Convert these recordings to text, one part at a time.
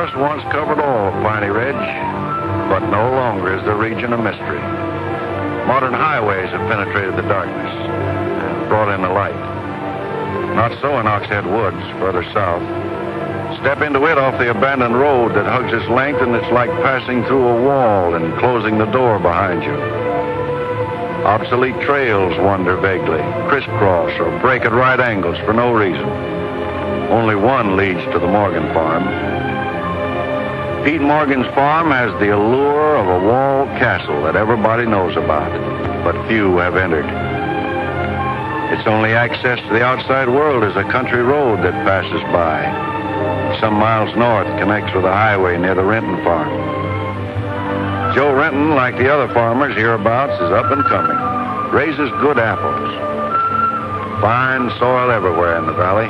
Dallas once covered all of Piney Ridge, but no longer is the region a mystery. Modern highways have penetrated the darkness and brought in the light. Not so in Oxhead Woods, further south. Step into it off the abandoned road that hugs its length, and it's like passing through a wall and closing the door behind you. Obsolete trails wander vaguely, crisscross or break at right angles for no reason. Only one leads to the Morgan farm. Pete Morgan's farm has the allure of a walled castle that everybody knows about, but few have entered. Its only access to the outside world is a country road that passes by. Some miles north connects with a highway near the Renton farm. Joe Renton, like the other farmers hereabouts, is up and coming. Raises good apples. Fine soil everywhere in the valley.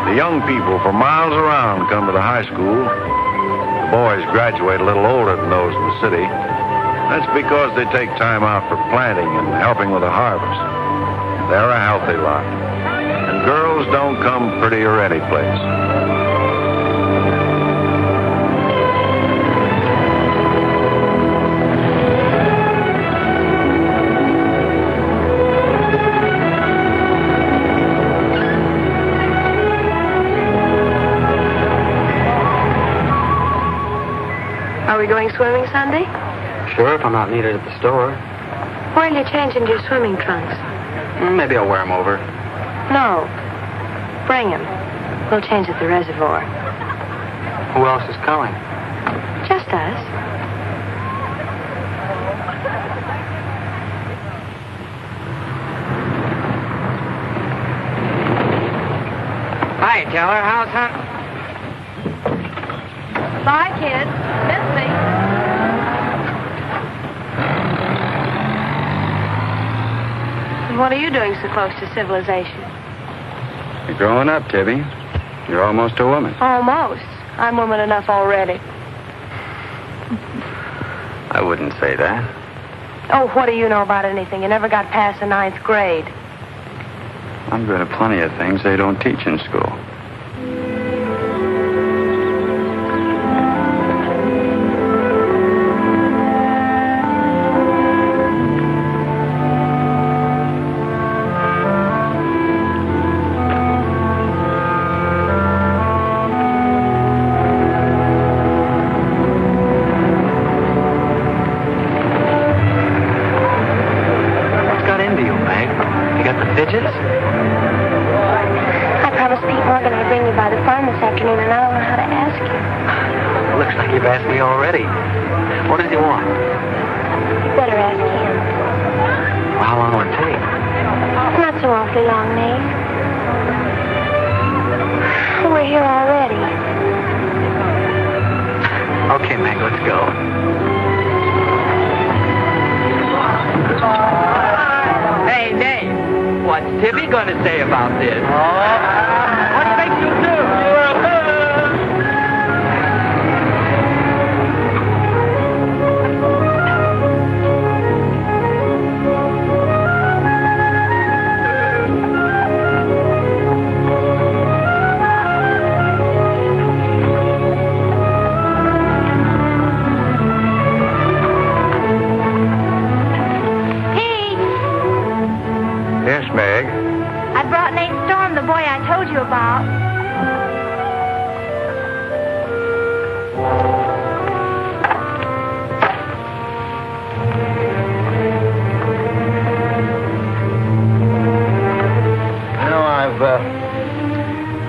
The young people for miles around come to the high school. The boys graduate a little older than those in the city. That's because they take time out for planting and helping with the harvest. They're a healthy lot. And girls don't come prettier any place. Are we going swimming Sunday? Sure, if I'm not needed at the store. Where'll you change into your swimming trunks? Maybe I'll wear them over. No. Bring them. We'll change at the reservoir. Who else is coming? Just us. Hi, Teller. How's hunting? Bye, kids. Miss me. What are you doing so close to civilization? You're growing up, Tibby. You're almost a woman. Almost. I'm woman enough already. I wouldn't say that. Oh, what do you know about anything? You never got past the 9th grade. I'm good at plenty of things they don't teach in school.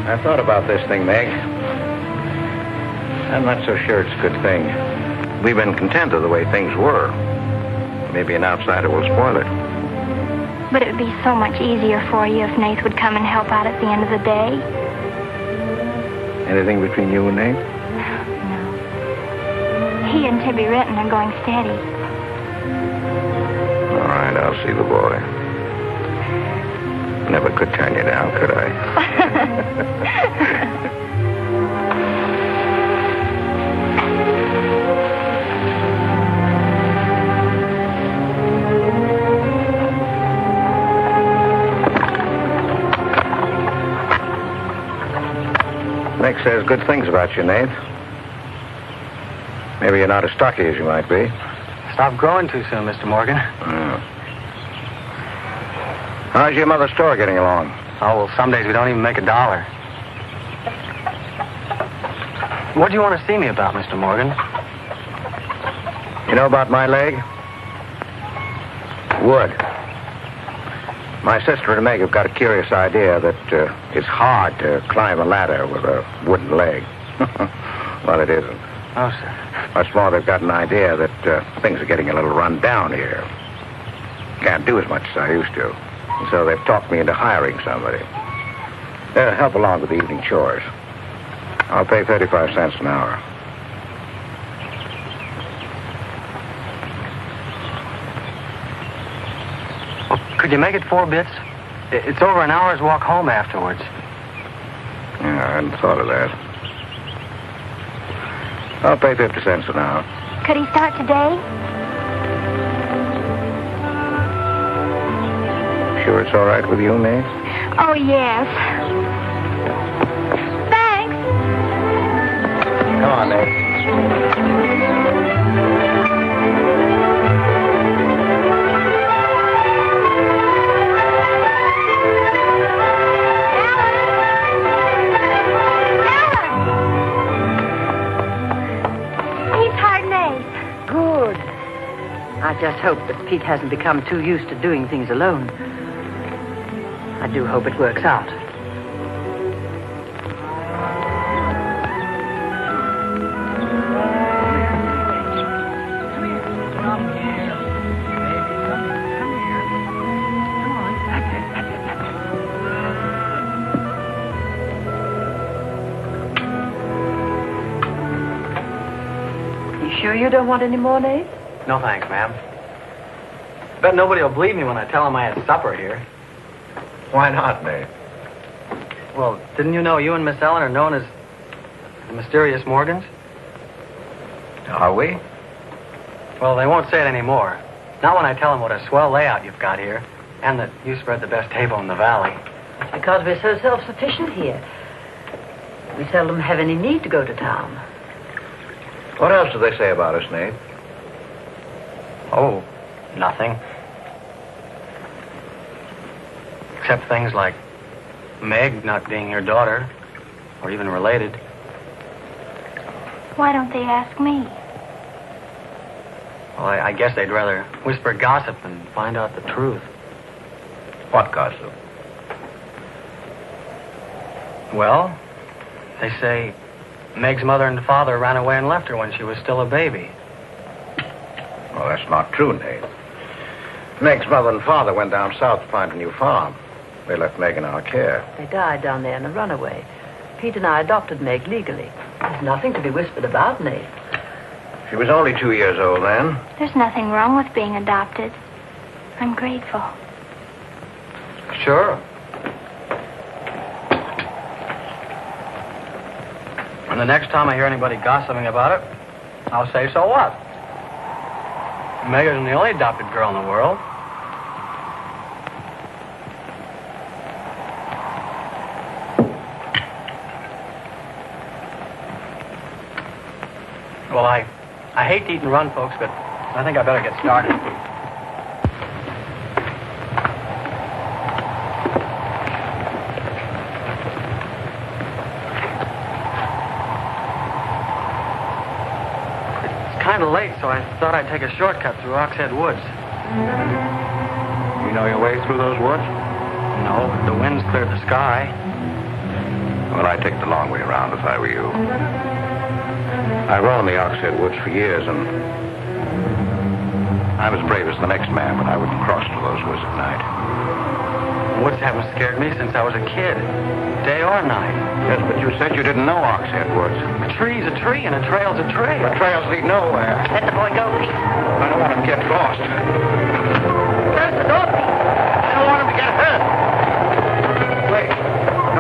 I've thought about this thing, Meg. I'm not so sure it's a good thing. We've been content of the way things were. Maybe an outsider will spoil it. But it would be so much easier for you if Nate would come and help out at the end of the day. Anything between you and Nate? No. He and Tibby Renton are going steady. All right, I'll see the boy. Never could turn you down, could I? Meg says good things about you, Nate. Maybe you're not as stocky as you might be. Stop growing too soon, Mr. Morgan. How's your mother's store getting along? Oh, well, some days we don't even make $1. What do you want to see me about, Mr. Morgan? You know about my leg? Wood. My sister and Meg have got a curious idea that it's hard to climb a ladder with a wooden leg. Well, it isn't. Oh, sir. Much more, they've got an idea that things are getting a little run down here. Can't do as much as I used to. And so they've talked me into hiring somebody. They'll help along with the evening chores. I'll pay 35 cents an hour. Well, could you make it 4 bits? It's over an hour's walk home afterwards. Yeah, I hadn't thought of that. I'll pay 50 cents an hour. Could he start today? Sure it's all right with you, Nate? Oh, yes. Thanks. Come on, Nate. Good. I just hope that Pete hasn't become too used to doing things alone. I do hope it works out. Sure you don't want any more, Nate? No, thanks, ma'am. Bet nobody will believe me when I tell them I had supper here. Why not, Nate? Well, didn't you know you and Miss Ellen are known as the mysterious Morgans? Are we? Well, they won't say it anymore. Not when I tell them what a swell layout you've got here, and that you spread the best table in the valley. It's because we're so self-sufficient here. We seldom have any need to go to town. What else do they say about us, Nate? Oh, nothing. Except things like Meg not being your daughter, or even related. Why don't they ask me? Well, I guess they'd rather whisper gossip than find out the truth. What gossip? Well, they say Meg's mother and father ran away and left her when she was still a baby. Well, that's not true, Nate. Meg's mother and father went down south to find a new farm. They left Meg in our care. They died down there in a runaway. Pete and I adopted Meg legally. There's nothing to be whispered about, Nate. She was only 2 years old then. There's nothing wrong with being adopted. I'm grateful. Sure. And the next time I hear anybody gossiping about it, I'll say, so what? Meg isn't the only adopted girl in the world. Well, I hate to eat and run, folks, but I think I better get started. Kind of late, so I thought I'd take a shortcut through Oxhead Woods. You know your way through those woods? No, the wind's cleared the sky. Well, I'd take the long way around if I were you. I roamed the Oxhead Woods for years, and I'm as brave as the next man, but I wouldn't cross through those woods at night. Woods haven't scared me since I was a kid, day or night. Yes, but you said you didn't know Oxhead Woods. A tree's a tree, and a trail's a trail. The trails lead nowhere. Let the boy go, Pete. I don't want him to get lost. Close the door, Pete. I don't want him to get hurt. Wait.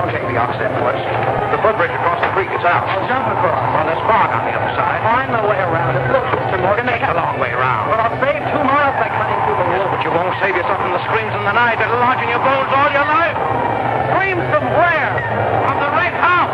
Don't take the Oxhead Woods. The footbridge across the creek is out. I'll jump across. Well, there's fog on the other side. Find my way around it. Look, Mr. Morgan, Take the long way around. Well, I'll save 2 miles by cutting through the wood. But you won't save yourself from the screams in the night that'll lodge in your bones all your life. Screams from where? From the red house.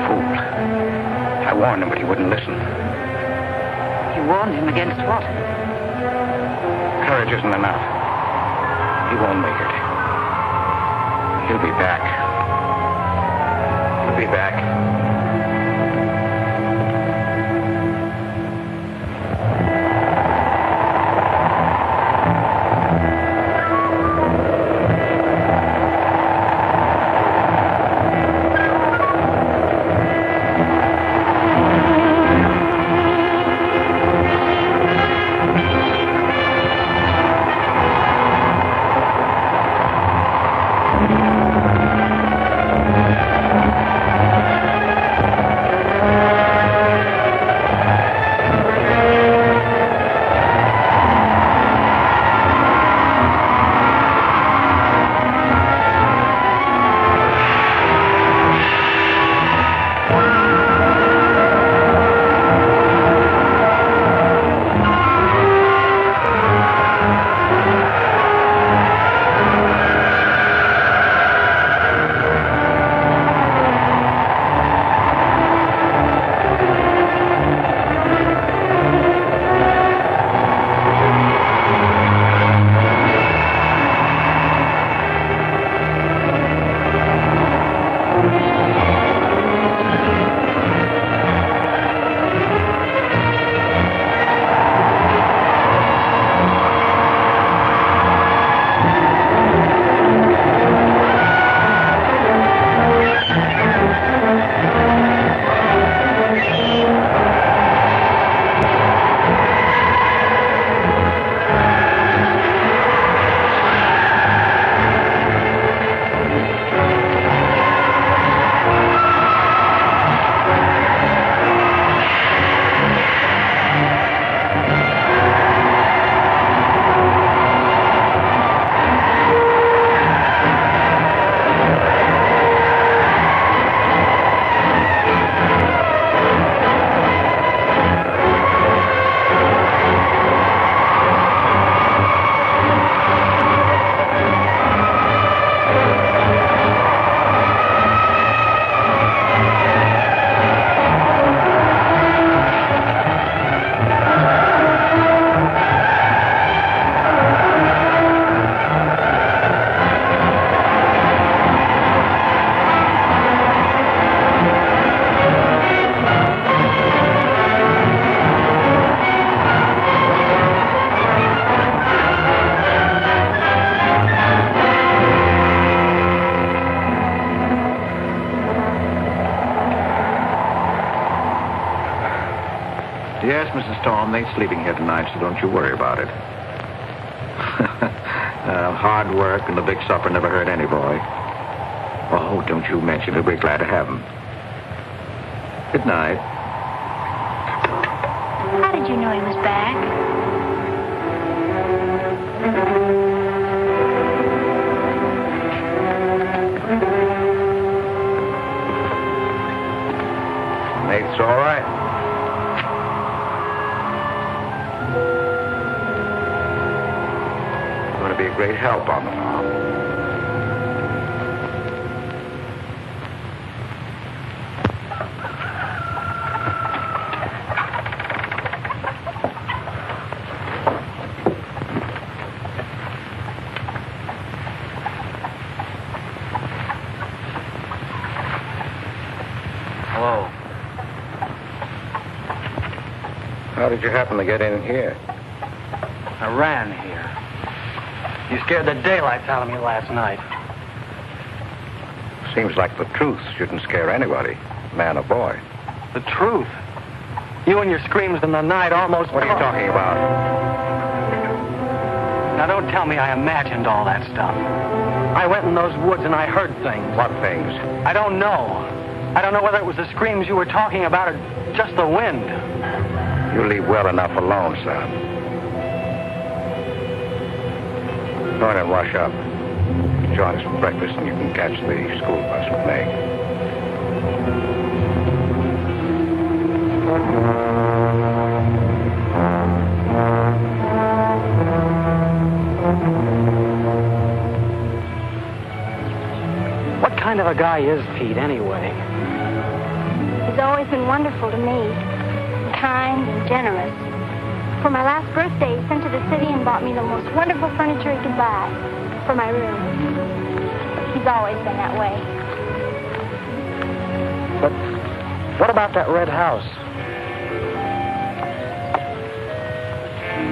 Fool. I warned him, but he wouldn't listen. You warned him against what? Courage isn't enough. He won't make it. He'll be back. He'll be back. Yes, Mrs. Storm, they're sleeping here tonight, so don't you worry about it. Hard work and the big supper never hurt any boy. Oh, don't you mention it. We're glad to have him. Good night. How did you know he was back? Nate's all right. Going to be a great help on the farm. Hello. How did you happen to get in here? I ran here. You scared the daylights out of me last night. Seems like the truth shouldn't scare anybody, man or boy. The truth. You and your screams in the night almost... What are you talking about? Now, don't tell me I imagined all that stuff. I went in those woods and I heard things. What things? I don't know. I don't know whether it was the screams you were talking about or just the wind. You leave well enough alone, son. Go in and wash up. Join us for breakfast and you can catch the school bus with me. What kind of a guy is Pete, anyway? He's always been wonderful to me, kind and generous. For my last birthday, he sent to the city and bought me the most wonderful furniture he could buy for my room. He's always been that way. But what about that red house?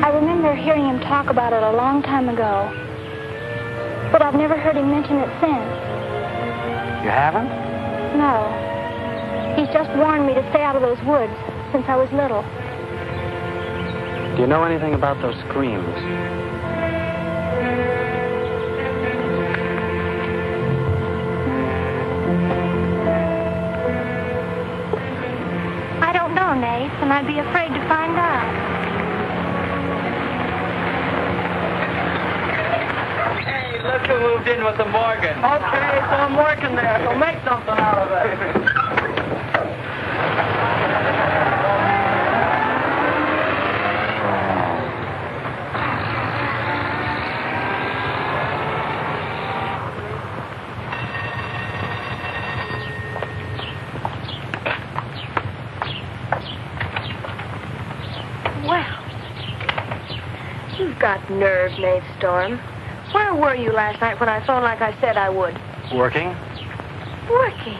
I remember hearing him talk about it a long time ago, but I've never heard him mention it since. You haven't? No. He's just warned me to stay out of those woods since I was little. Do you know anything about those screams? I don't know, Nate, and I'd be afraid to find out. Hey, look who moved in with the Morgan. Okay, so I'm working there, so make something out of it. Got nerve, Nate Storm. Where were you last night when I phoned like I said I would? Working? Working?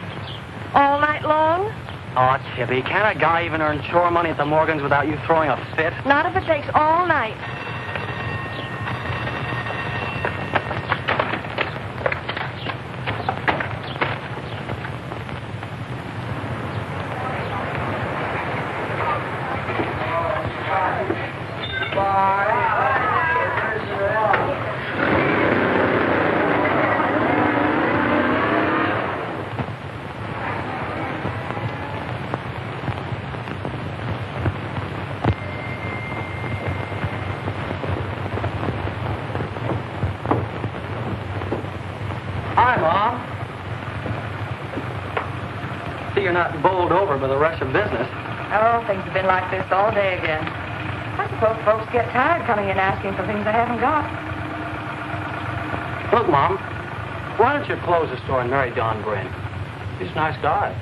All night long? Oh, Tibby, can't a guy even earn chore money at the Morgans without you throwing a fit? Not if it takes all night. Hi, Mom. See, you're not bowled over by the rush of business. Oh, things have been like this all day again. I suppose folks get tired coming in asking for things they haven't got. Look, Mom, why don't you close the store and marry Don Bryn? He's a nice guy.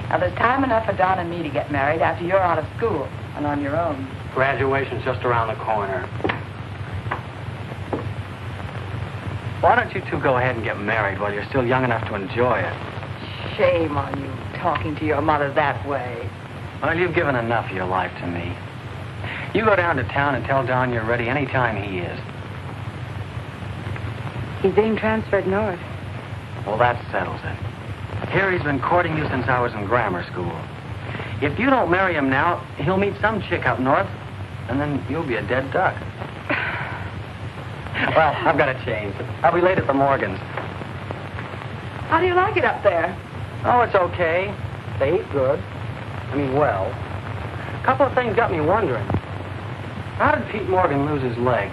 Now, there's time enough for Don and me to get married after you're out of school and on your own. Graduation's just around the corner. Why don't you two go ahead and get married while you're still young enough to enjoy it? Shame on you, talking to your mother that way. Well, you've given enough of your life to me. You go down to town and tell Don you're ready any time he is. He's being transferred north. Well, that settles it. Here he's been courting you since I was in grammar school. If you don't marry him now, he'll meet some chick up north, and then you'll be a dead duck. Well, I've got to change. I'll be late at the Morgans. How do you like it up there? Oh, it's okay. They eat good. I mean, well. A couple of things got me wondering. How did Pete Morgan lose his leg?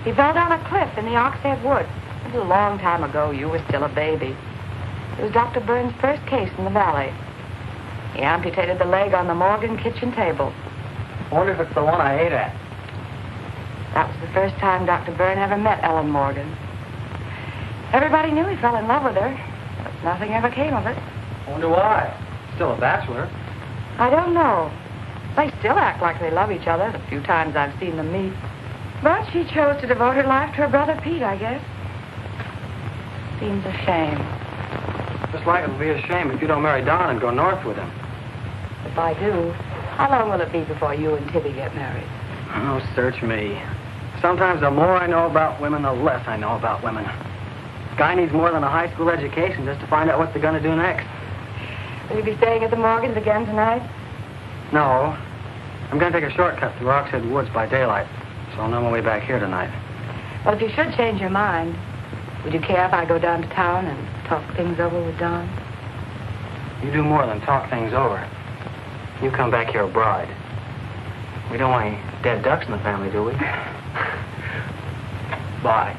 He fell down a cliff in the Oxhead Woods. It was a long time ago. You were still a baby. It was Dr. Burns' first case in the valley. He amputated the leg on the Morgan kitchen table. I wonder if it's the one I ate at. That was the first time Dr. Byrne ever met Ellen Morgan. Everybody knew he fell in love with her, but nothing ever came of it. I wonder why. Still a bachelor. I don't know. They still act like they love each other, the few times I've seen them meet. But she chose to devote her life to her brother Pete, I guess. Seems a shame. Just like it'll be a shame if you don't marry Don and go north with him. If I do, how long will it be before you and Tibby get married? Oh, search me. Sometimes the more I know about women, the less I know about women. Guy needs more than a high school education just to find out what they're going to do next. Will you be staying at the Morgans again tonight? No. I'm going to take a shortcut through Oxhead Woods by daylight, so I'll know my way back here tonight. Well, if you should change your mind, would you care if I go down to town and talk things over with Don? You do more than talk things over. You come back here a bride. We don't want any dead ducks in the family, do we? Bye.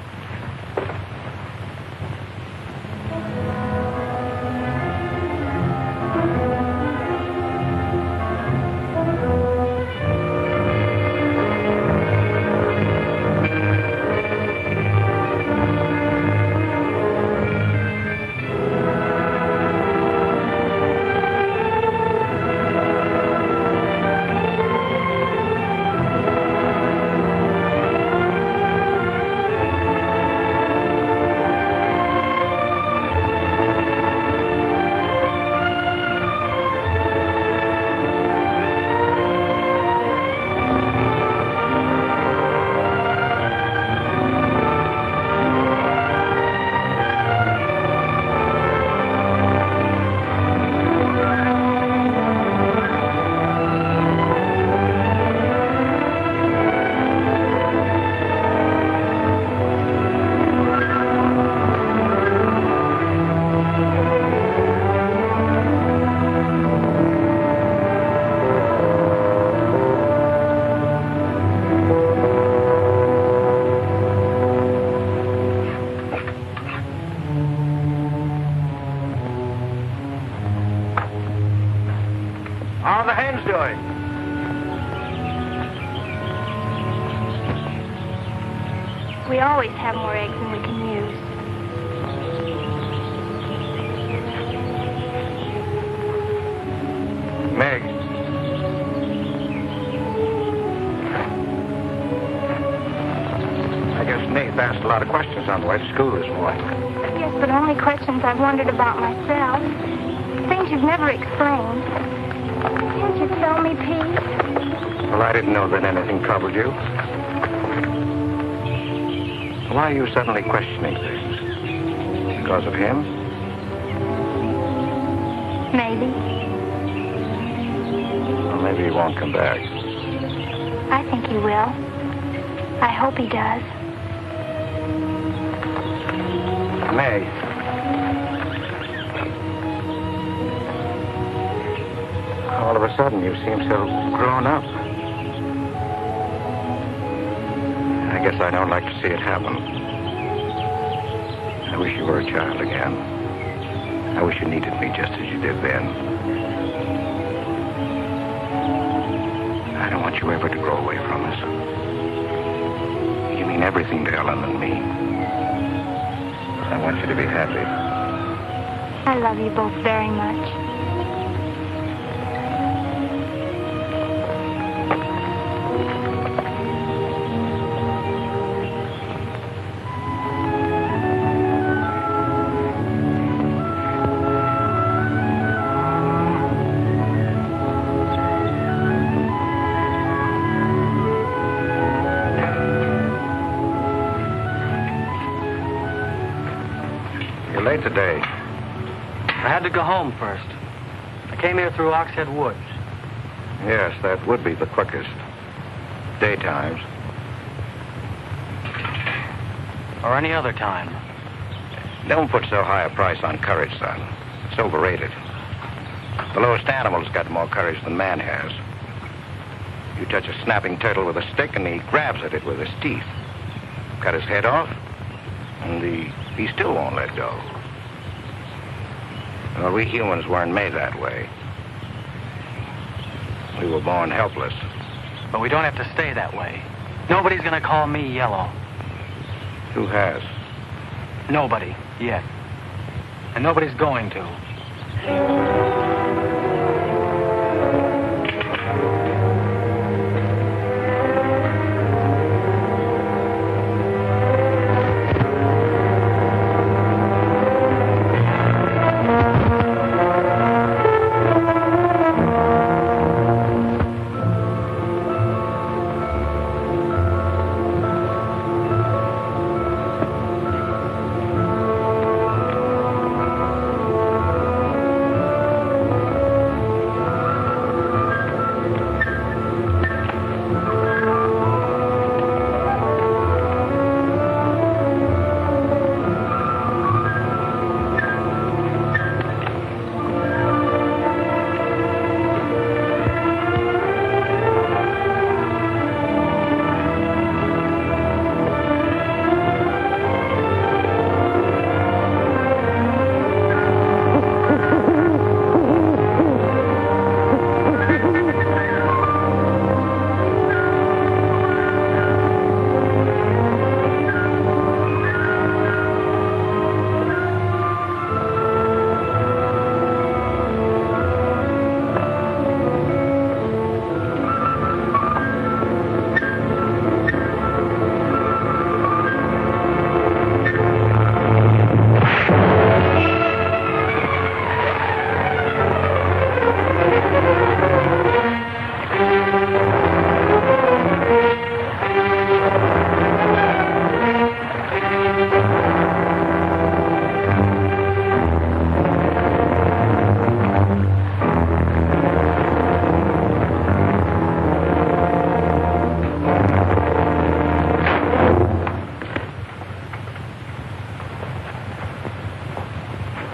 How are the hens doing? We always have more eggs than we can use. Meg. I guess Nate asked a lot of questions on the way to school this morning. Yes, but only questions I've wondered about myself. Things you've never explained. Can't you tell me, Pete? Well, I didn't know that anything troubled you. Why are you suddenly questioning things? Because of him? Maybe. Well, maybe he won't come back. I think he will. I hope he does. May. All of a sudden, you seem so grown up. I guess I don't like to see it happen. I wish you were a child again. I wish you needed me just as you did then. I don't want you ever to grow away from us. You mean everything to Ellen and me. I want you to be happy. I love you both very much. Late today. I had to go home first. I came here through Oxhead Woods. Yes, that would be the quickest. Daytimes. Or any other time. Don't put so high a price on courage, son. It's overrated. The lowest animal's got more courage than man has. You touch a snapping turtle with a stick and he grabs at it with his teeth. Cut his head off, and he still won't let go. Well, we humans weren't made that way. We were born helpless. But we don't have to stay that way. Nobody's gonna call me yellow. Who has? Nobody, yet. And nobody's going to.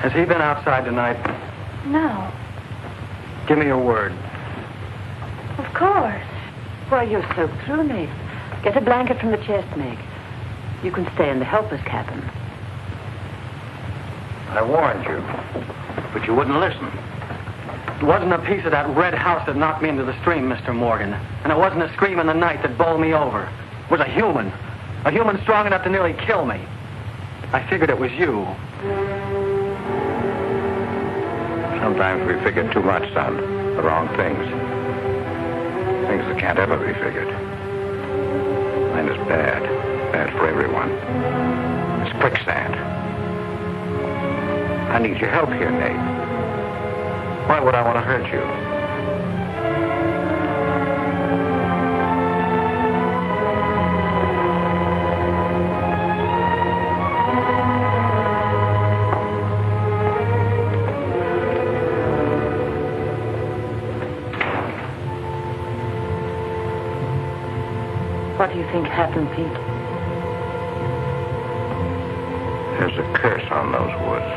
Has he been outside tonight? No. Give me your word. Of course. Why, you're soaked through, Nate. Get a blanket from the chest, Meg. You can stay in the helper's cabin. I warned you, but you wouldn't listen. It wasn't a piece of that red house that knocked me into the stream, Mr. Morgan. And it wasn't a scream in the night that bowled me over. It was a human. A human strong enough to nearly kill me. I figured it was you. Sometimes we figure too much, son. The wrong things. Things that can't ever be figured. Mine is bad. Bad for everyone. It's quicksand. I need your help here, Nate. Why would I want to hurt you? What do you think happened, Pete? There's a curse on those woods.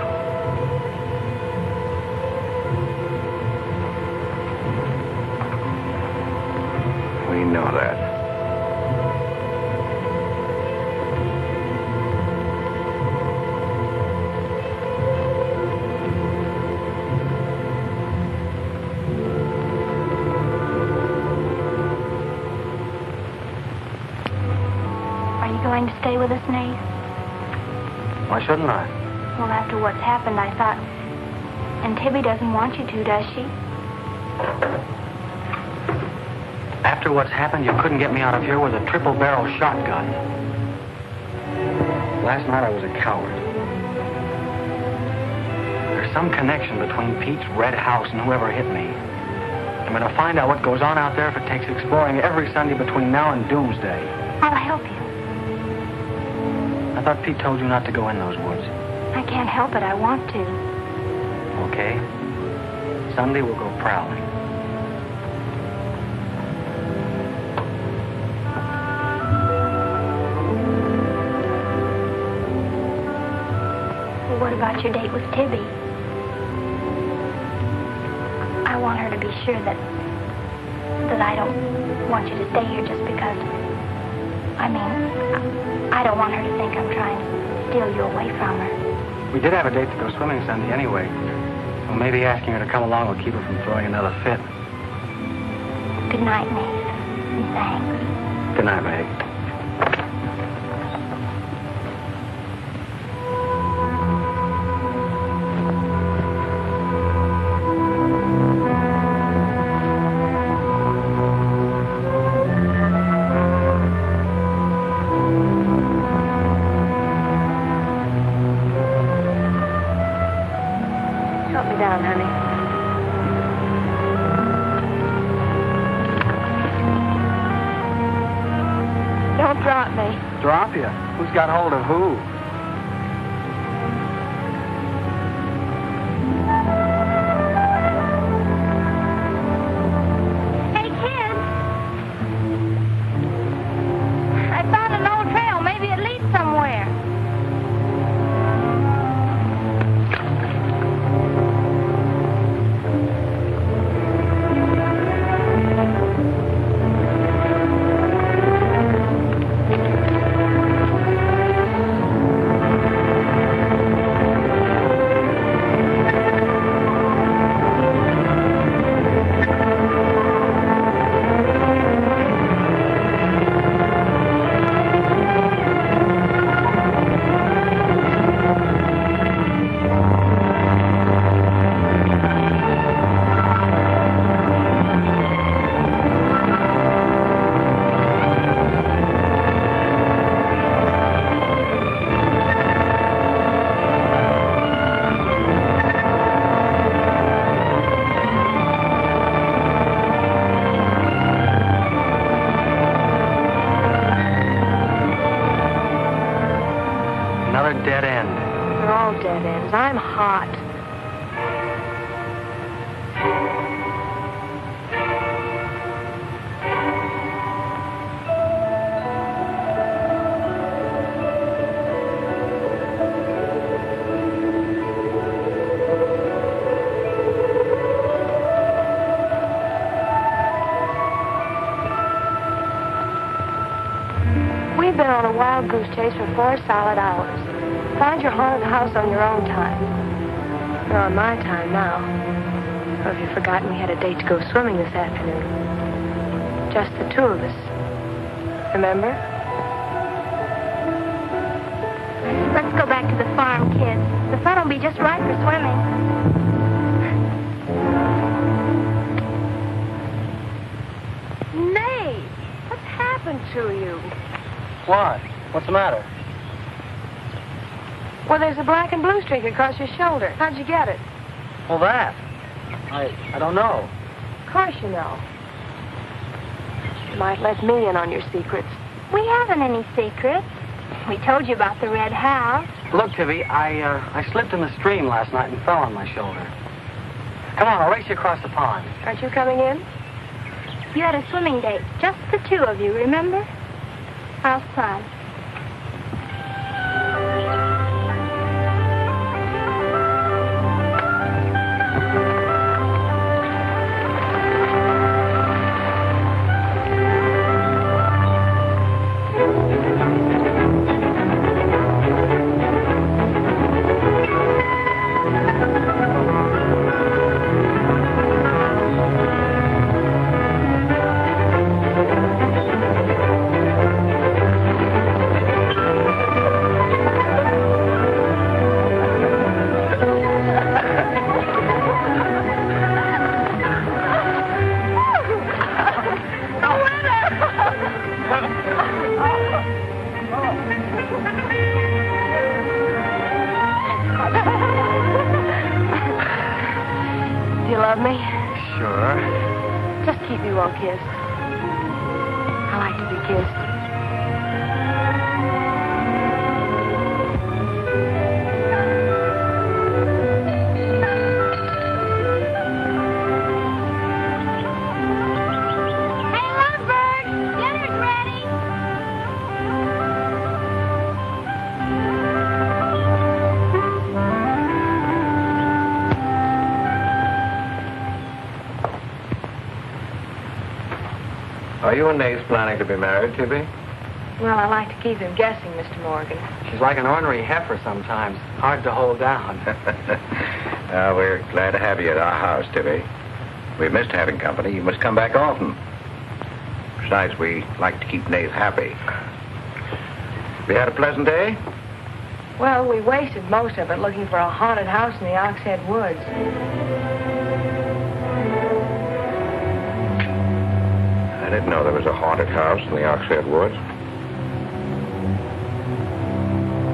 We know that. Are you going to stay with us, Nate? Why shouldn't I? Well, after what's happened, I thought... And Tibby doesn't want you to, does she? After what's happened, you couldn't get me out of here with a triple-barrel shotgun. Last night I was a coward. There's some connection between Pete's red house and whoever hit me. I'm going to find out what goes on out there if it takes exploring every Sunday between now and doomsday. I'll help you. I thought Pete told you not to go in those woods. I can't help it. I want to. Okay. Sunday we'll go prowling. Well, what about your date with Tibby? I want her to be sure that I don't want you to stay here just because... I don't want her to think I'm trying to steal you away from her. We did have a date to go swimming Sunday anyway. So maybe asking her to come along will keep her from throwing another fit. Good night, Nate. And thanks. Good night, Meg. Help me down, honey. Don't drop me. Drop you? Who's got hold of who? Hey, kids! I found an old trail. Maybe it leads somewhere. Another dead end. They're all dead ends. I'm hot. We've been on a wild goose chase for 4 solid hours. Find your haunted house on your own time. You're on my time now. Or have you forgotten we had a date to go swimming this afternoon? Just the two of us. Remember? Let's go back to the farm, kids. The sun will be just right for swimming. Nate, what's happened to you? What? What's the matter? Well, there's a black and blue streak across your shoulder. How'd you get it? Well, that. I don't know. Of course you know. You might let me in on your secrets. We haven't any secrets. We told you about the red house. Look, Tivy, I slipped in the stream last night and fell on my shoulder. Come on, I'll race you across the pond. Aren't you coming in? You had a swimming date, just the two of you, remember? How's fun? Do you love me? Sure. Just keep me well kissed. I like to be kissed. Hey, Lovebird! Dinner's ready! Are you and Nace planning to be married, Tibby? Well, I like to keep him guessing, Mr. Morgan. She's like an ornery heifer sometimes. Hard to hold down. We're glad to have you at our house, Tibby. We missed having company. You must come back often. Besides, we like to keep Nace happy. We had a pleasant day? Well, we wasted most of it looking for a haunted house in the Oxhead Woods. I didn't know there was a haunted house in the Oxhead Woods.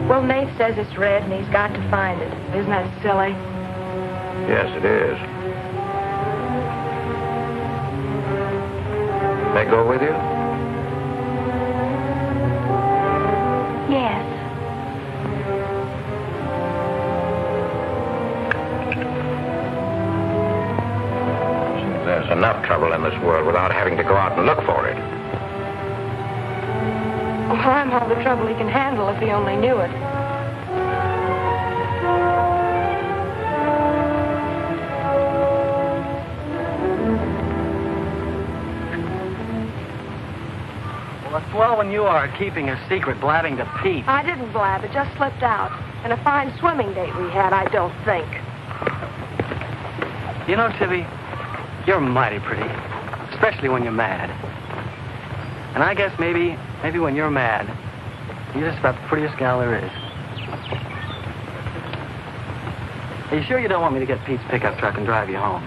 Well, Nate says it's red and he's got to find it. Isn't that silly? Yes, it is. May I go with you? Yes. There's enough trouble in this world without having to go out and look for it. Well, I'm all the trouble he can handle if he only knew it. Well, it's swell when you are keeping a secret, blabbing to Pete. I didn't blab. It just slipped out. And a fine swimming date we had, I don't think. You know, Tibby, you're mighty pretty, especially when you're mad. And I guess maybe when you're mad, you're just about the prettiest gal there is. Are you sure you don't want me to get Pete's pickup truck and drive you home?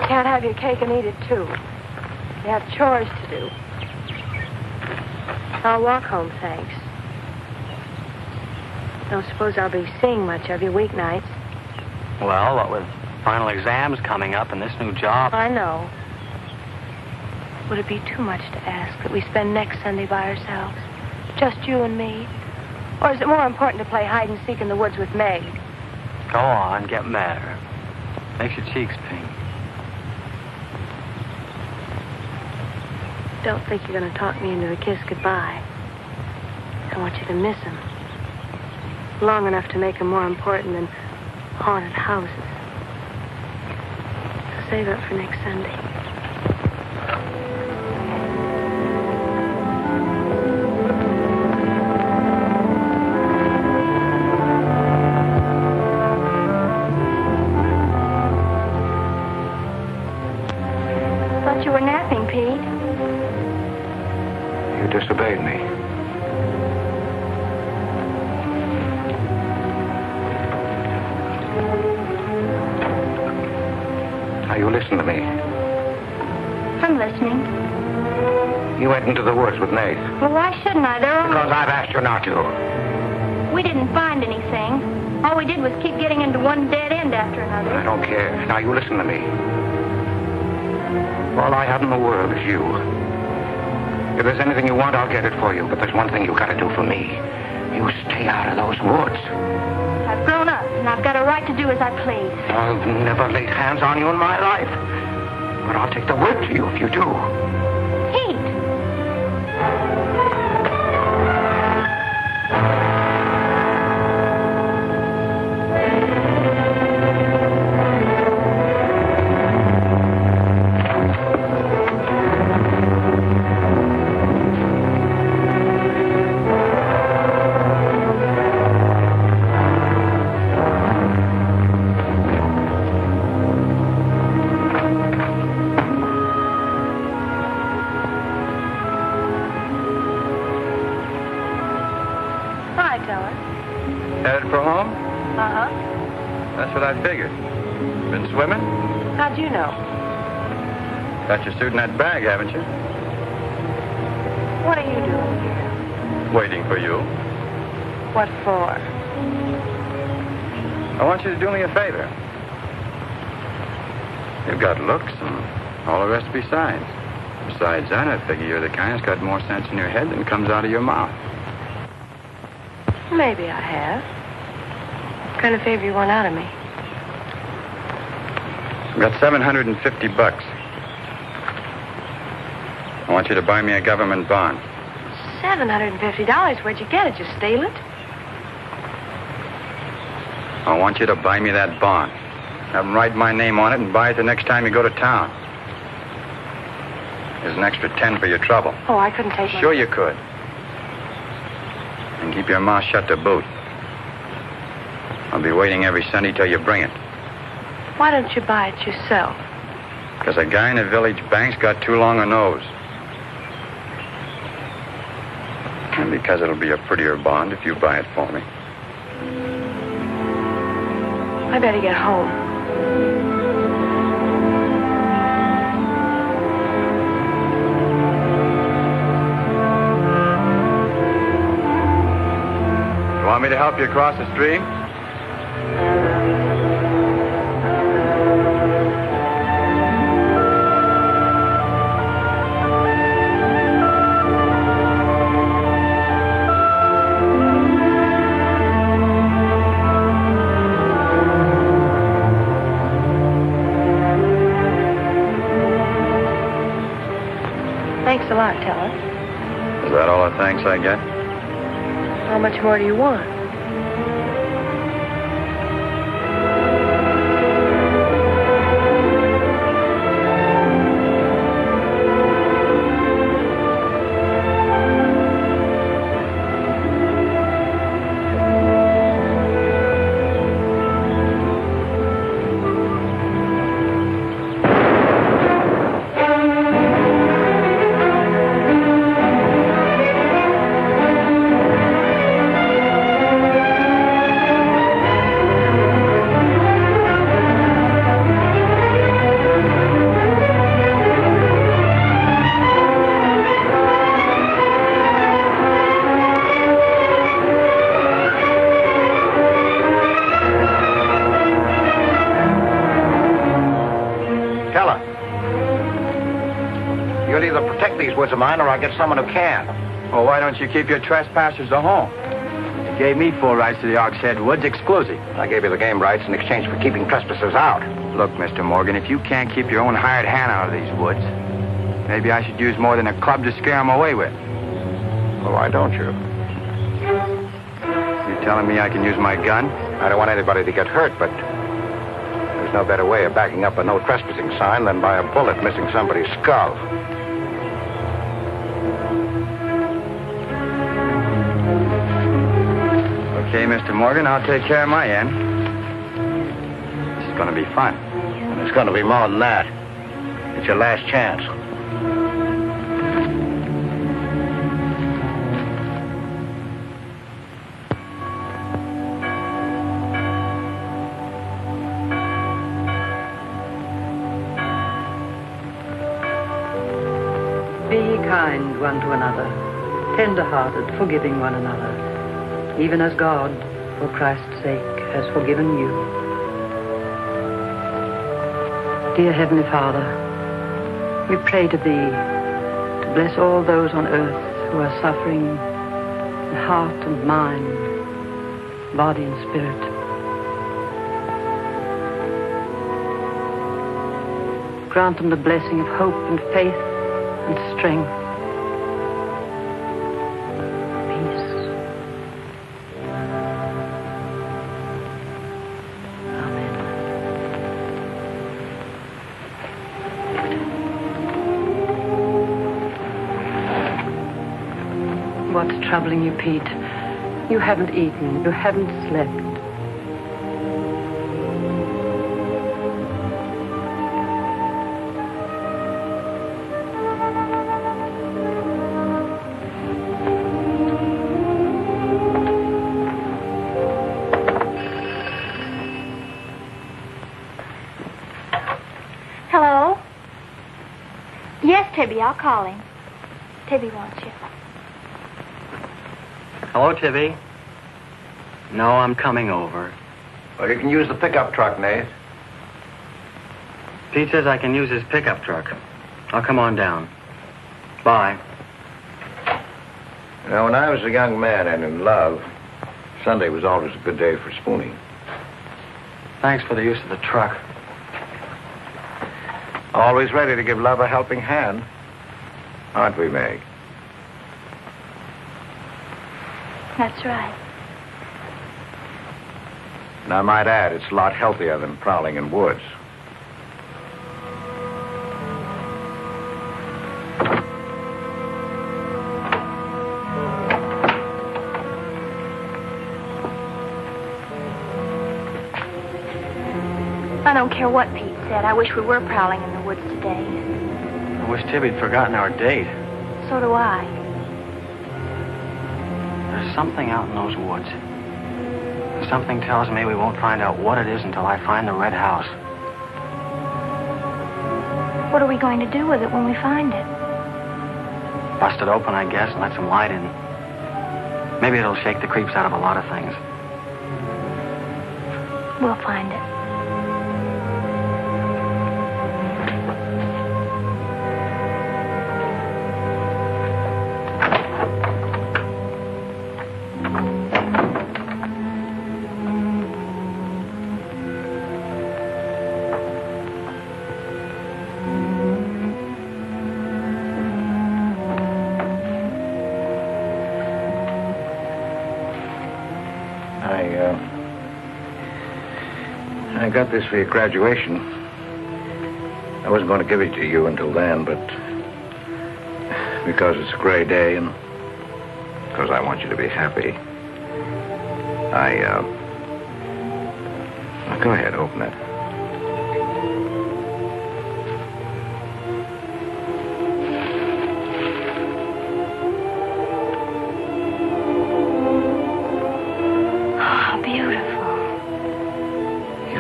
Can't have your cake and eat it, too. You have chores to do. I'll walk home, thanks. Don't suppose I'll be seeing much of you weeknights. Well, what with final exams coming up and this new job. I know. Would it be too much to ask that we spend next Sunday by ourselves? Just you and me? Or is it more important to play hide and seek in the woods with Meg? Go on, get madder. Makes your cheeks pink. Don't think you're going to talk me into a kiss goodbye. I want you to miss him. Long enough to make him more important than haunted houses. So save it for next Sunday. thought you were napping, Pete. You disobeyed me. Now, you listen to me. I'm listening. You went into the woods with Nate. Well, why shouldn't I? Because I've asked you not to. We didn't find anything. All we did was keep getting into one dead end after another. I don't care. Now, you listen to me. All I have in the world is you. If there's anything you want, I'll get it for you. But there's one thing you gotta do for me. You stay out of those woods. I've grown up, and I've got a right to do as I please. I've never laid hands on you in my life. But I'll take the word to you if you do. Pete! Headed for home? Uh-huh. That's what I figured. Been swimming? How'd you know? Got your suit in that bag, haven't you? What are you doing here? Waiting for you. What for? I want you to do me a favor. You've got looks and all the rest besides. Besides that, I figure you're the kind that's got more sense in your head than comes out of your mouth. Maybe I have. What kind of favor you want out of me? I've got $750. I want you to buy me a government bond. $750? Where'd you get it? You steal it? I want you to buy me that bond. Have them write my name on it and buy it the next time you go to town. There's an extra 10 for your trouble. Oh, I couldn't take Sure you could. And keep your mouth shut to boot. I'll be waiting every Sunday till you bring it. Why don't you buy it yourself? Because a guy in the village bank's got too long a nose. And because it'll be a prettier bond if you buy it for me. I better get home. You want me to help you across the stream? Thanks a lot, Teller. Is that all the thanks I get? How much more do you want? You'll either protect these woods of mine or I'll get someone who can. Well, why don't you keep your trespassers to home? You gave me full rights to the Ox Head Woods exclusive. I gave you the game rights in exchange for keeping trespassers out. Look, Mr. Morgan, if you can't keep your own hired hand out of these woods, maybe I should use more than a club to scare them away with. Well, why don't you? You telling me I can use my gun? I don't want anybody to get hurt, but there's no better way of backing up a no trespassing sign than by a bullet missing somebody's skull. Okay, Mr. Morgan, I'll take care of my end. This is going to be fun. And it's going to be more than that. It's your last chance. Be ye kind one to another, tender-hearted, forgiving one another, even as God, for Christ's sake, has forgiven you. Dear Heavenly Father, we pray to Thee to bless all those on earth who are suffering in heart and mind, body and spirit. Grant them the blessing of hope and faith and strength. Peace. Amen. What's troubling you, Pete? You haven't eaten. You haven't slept. Hello? Yes, Tibby, I'll call him. Tibby wants you. Hello, Tibby. No, I'm coming over. Well, you can use the pickup truck, Nate. Pete says I can use his pickup truck. I'll come on down. Bye. You know, when I was a young man and in love, Sunday was always a good day for spooning. Thanks for the use of the truck. Always ready to give love a helping hand. Aren't we, Meg? That's right. And I might add, it's a lot healthier than prowling in woods. I don't care what Pete said. I wish we were prowling in the woods today. I wish Tibby'd forgotten our date. So do I. There's something out in those woods. Something tells me we won't find out what it is until I find the red house. What are we going to do with it when we find it? Bust it open, I guess, and let some light in. Maybe it'll shake the creeps out of a lot of things. We'll find it. I got this for your graduation. I wasn't going to give it to you until then, but because it's a gray day and because I want you to be happy, go ahead, open it.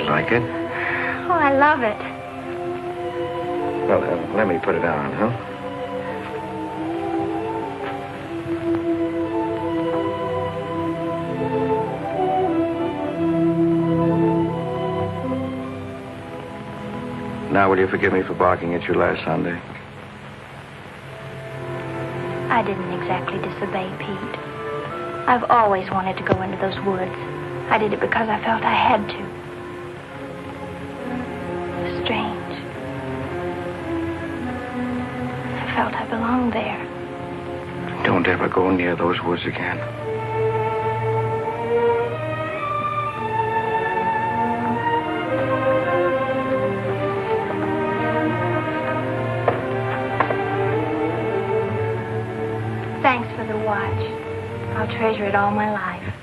Like it? Oh, I love it. Well, let me put it on, huh? Now, will you forgive me for barking at you last Sunday? I didn't exactly disobey Pete. I've always wanted to go into those woods. I did it because I felt I had to. Strange. I felt I belonged there. Don't ever go near those woods again. Thanks for the watch. I'll treasure it all my life.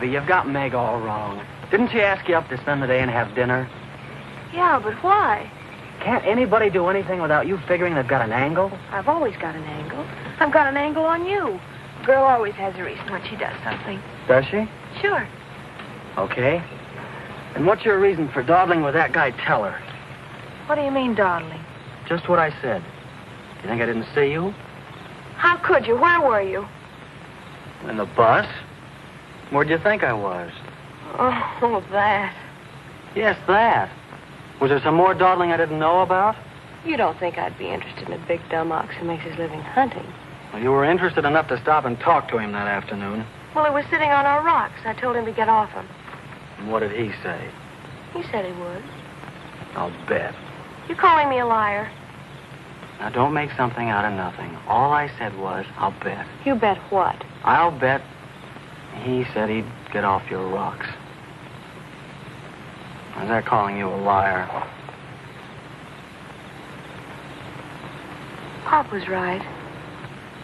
Ivy, you've got Meg all wrong. Didn't she ask you up to spend the day and have dinner? Yeah, but why? Can't anybody do anything without you figuring they've got an angle? I've always got an angle. I've got an angle on you. A girl always has a reason when she does something. Does she? Sure. Okay. And what's your reason for dawdling with that guy Teller? What do you mean, dawdling? Just what I said. You think I didn't see you? How could you? Where were you? In the bus? Where'd you think I was? Oh, that. Yes, that. Was there some more dawdling I didn't know about? You don't think I'd be interested in a big dumb ox who makes his living hunting? Well, you were interested enough to stop and talk to him that afternoon. Well, he was sitting on our rocks. I told him to get off them. And what did he say? He said he would. I'll bet. You calling me a liar? Now, don't make something out of nothing. All I said was, I'll bet. You bet what? I'll bet he said he'd get off your rocks. Is that calling you a liar? Pop was right.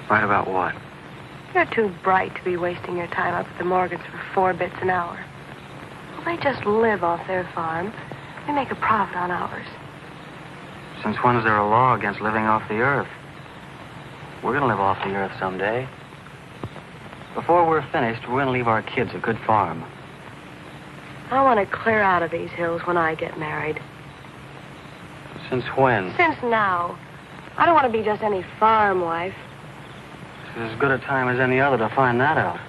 Right about what? You're too bright to be wasting your time up at the Morgans for 4 bits an hour. Well, they just live off their farm. We make a profit on ours. Since when is there a law against living off the earth? We're going to live off the earth someday. Before we're finished, we're going to leave our kids a good farm. I want to clear out of these hills when I get married. Since when? Since now. I don't want to be just any farm wife. It's as good a time as any other to find that out.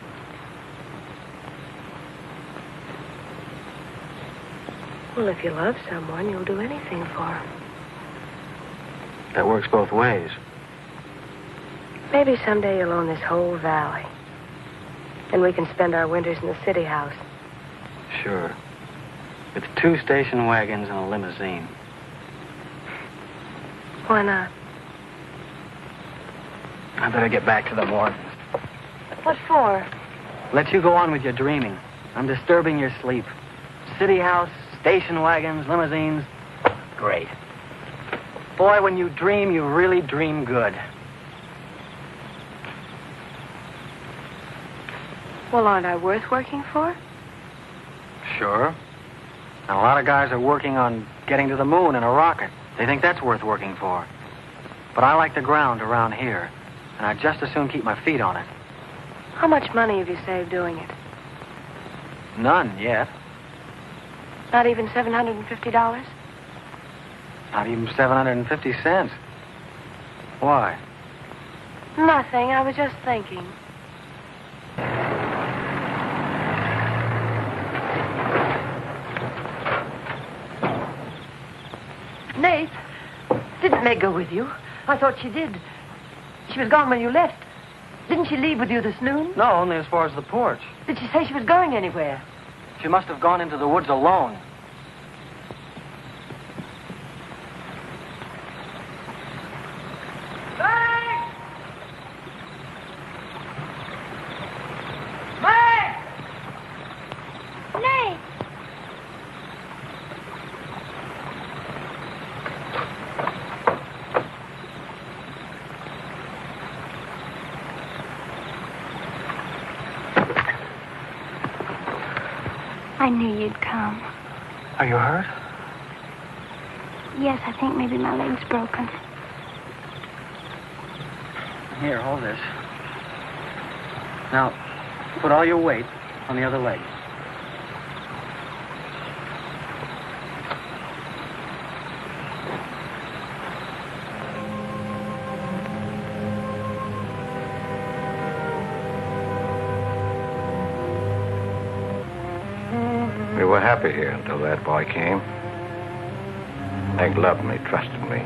Well, if you love someone, you'll do anything for them. That works both ways. Maybe someday you'll own this whole valley. And we can spend our winters in the city house. Sure. With 2 station wagons and a limousine. Why not? I better get back to the Morgans. What for? Let you go on with your dreaming. I'm disturbing your sleep. City house, station wagons, limousines. Great. Boy, when you dream, you really dream good. Well, aren't I worth working for? Sure. And a lot of guys are working on getting to the moon in a rocket. They think that's worth working for. But I like the ground around here, and I'd just as soon keep my feet on it. How much money have you saved doing it? None yet. Not even $750? Not even 750 cents. Why? Nothing. I was just thinking. Nate, didn't Meg go with you? I thought she did. She was gone when you left. Didn't she leave with you this noon? No, only as far as the porch. Did she say she was going anywhere? She must have gone into the woods alone. Nate! I knew you'd come. Are you hurt? Yes, I think maybe my leg's broken. Here, hold this. Now, put all your weight on the other leg. We were happy here until that boy came. Hank loved me, trusted me,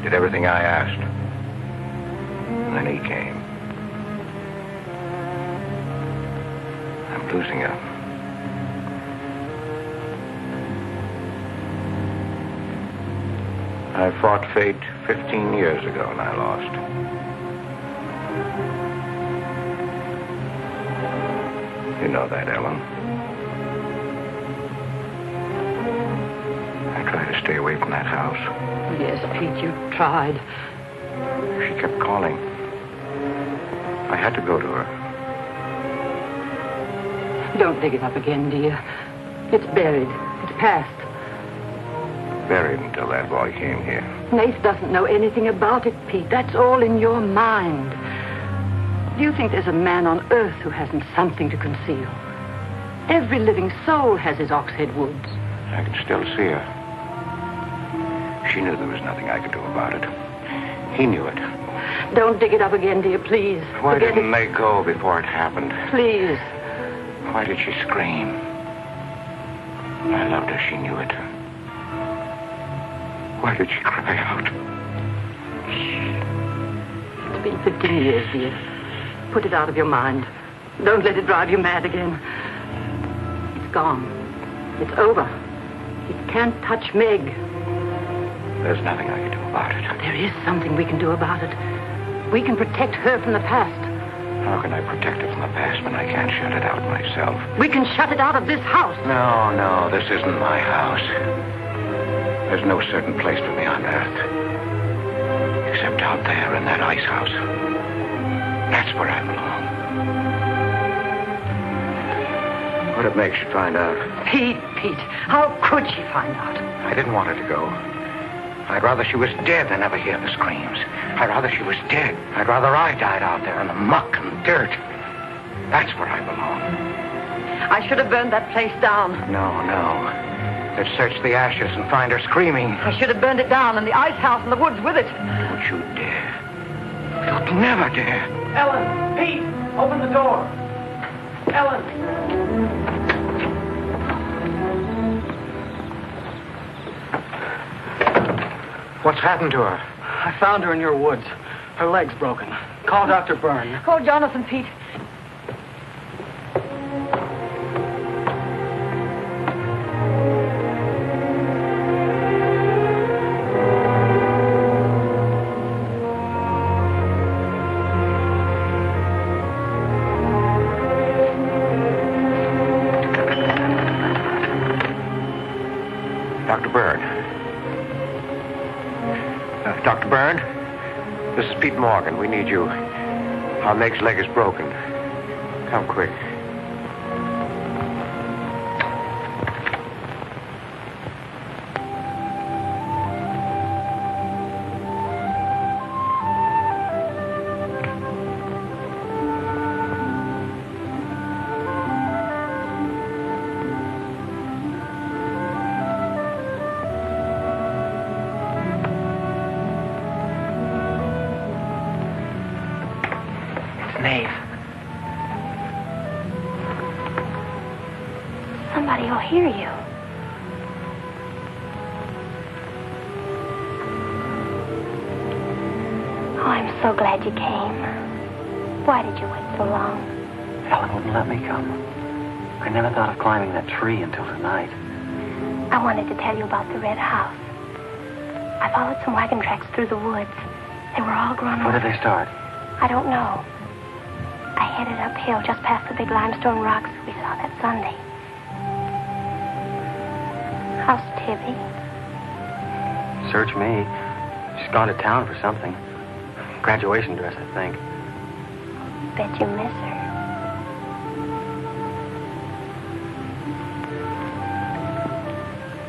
did everything I asked. And then he came. I'm losing her. I fought fate 15 years ago and I lost. You know that, Ellen. I tried to stay away from that house. Yes, Pete, you tried. She kept calling. I had to go to her. Don't dig it up again, dear. It's buried. It's past. Buried until that boy came here. Nath doesn't know anything about it, Pete. That's all in your mind. Do you think there's a man on earth who hasn't something to conceal? Every living soul has his Oxhead Woods. I can still see her. She knew there was nothing I could do about it. He knew it. Don't dig it up again, dear, please. Why Forget didn't it. they go before it happened? Please. Why did she scream? I loved her. She knew it. Why did she cry out? It's been 15 years, dear. Put it out of your mind. Don't let it drive you mad again. It's gone. It's over. It can't touch Meg. There's nothing I can do about it. There is something we can do about it. We can protect her from the past. How can I protect her from the past when I can't shut it out myself? We can shut it out of this house. No, this isn't my house. There's no certain place for me on earth. Except out there in that ice house. That's where I belong. What'd make you find out? Pete, how could she find out? I didn't want her to go. I'd rather she was dead than ever hear the screams. I'd rather she was dead. I'd rather I died out there in the muck and dirt. That's where I belong. I should have burned that place down. No. Let's search the ashes and find her screaming. I should have burned it down and the ice house in the woods with it. Don't you dare. You'd never dare. Ellen! Pete! Open the door! Ellen! What's happened to her? I found her in your woods. Her leg's broken. Call Dr. Byrne. Call Jonathan, Pete. Dr. Byrne. Dr. Byrne? This is Pete Morgan. We need you. Our Meg's leg is broken. Come quick. Somebody will hear you. Oh, I'm so glad you came. Why did you wait so long? Ellen wouldn't let me come. I never thought of climbing that tree until tonight. I wanted to tell you about the red house. I followed some wagon tracks through the woods. They were all grown Where over. did they start? I don't know. I headed uphill just past the big limestone rocks we saw that Sunday. How's Tibby? Search me. She's gone to town for something. Graduation dress, I think. Bet you miss her.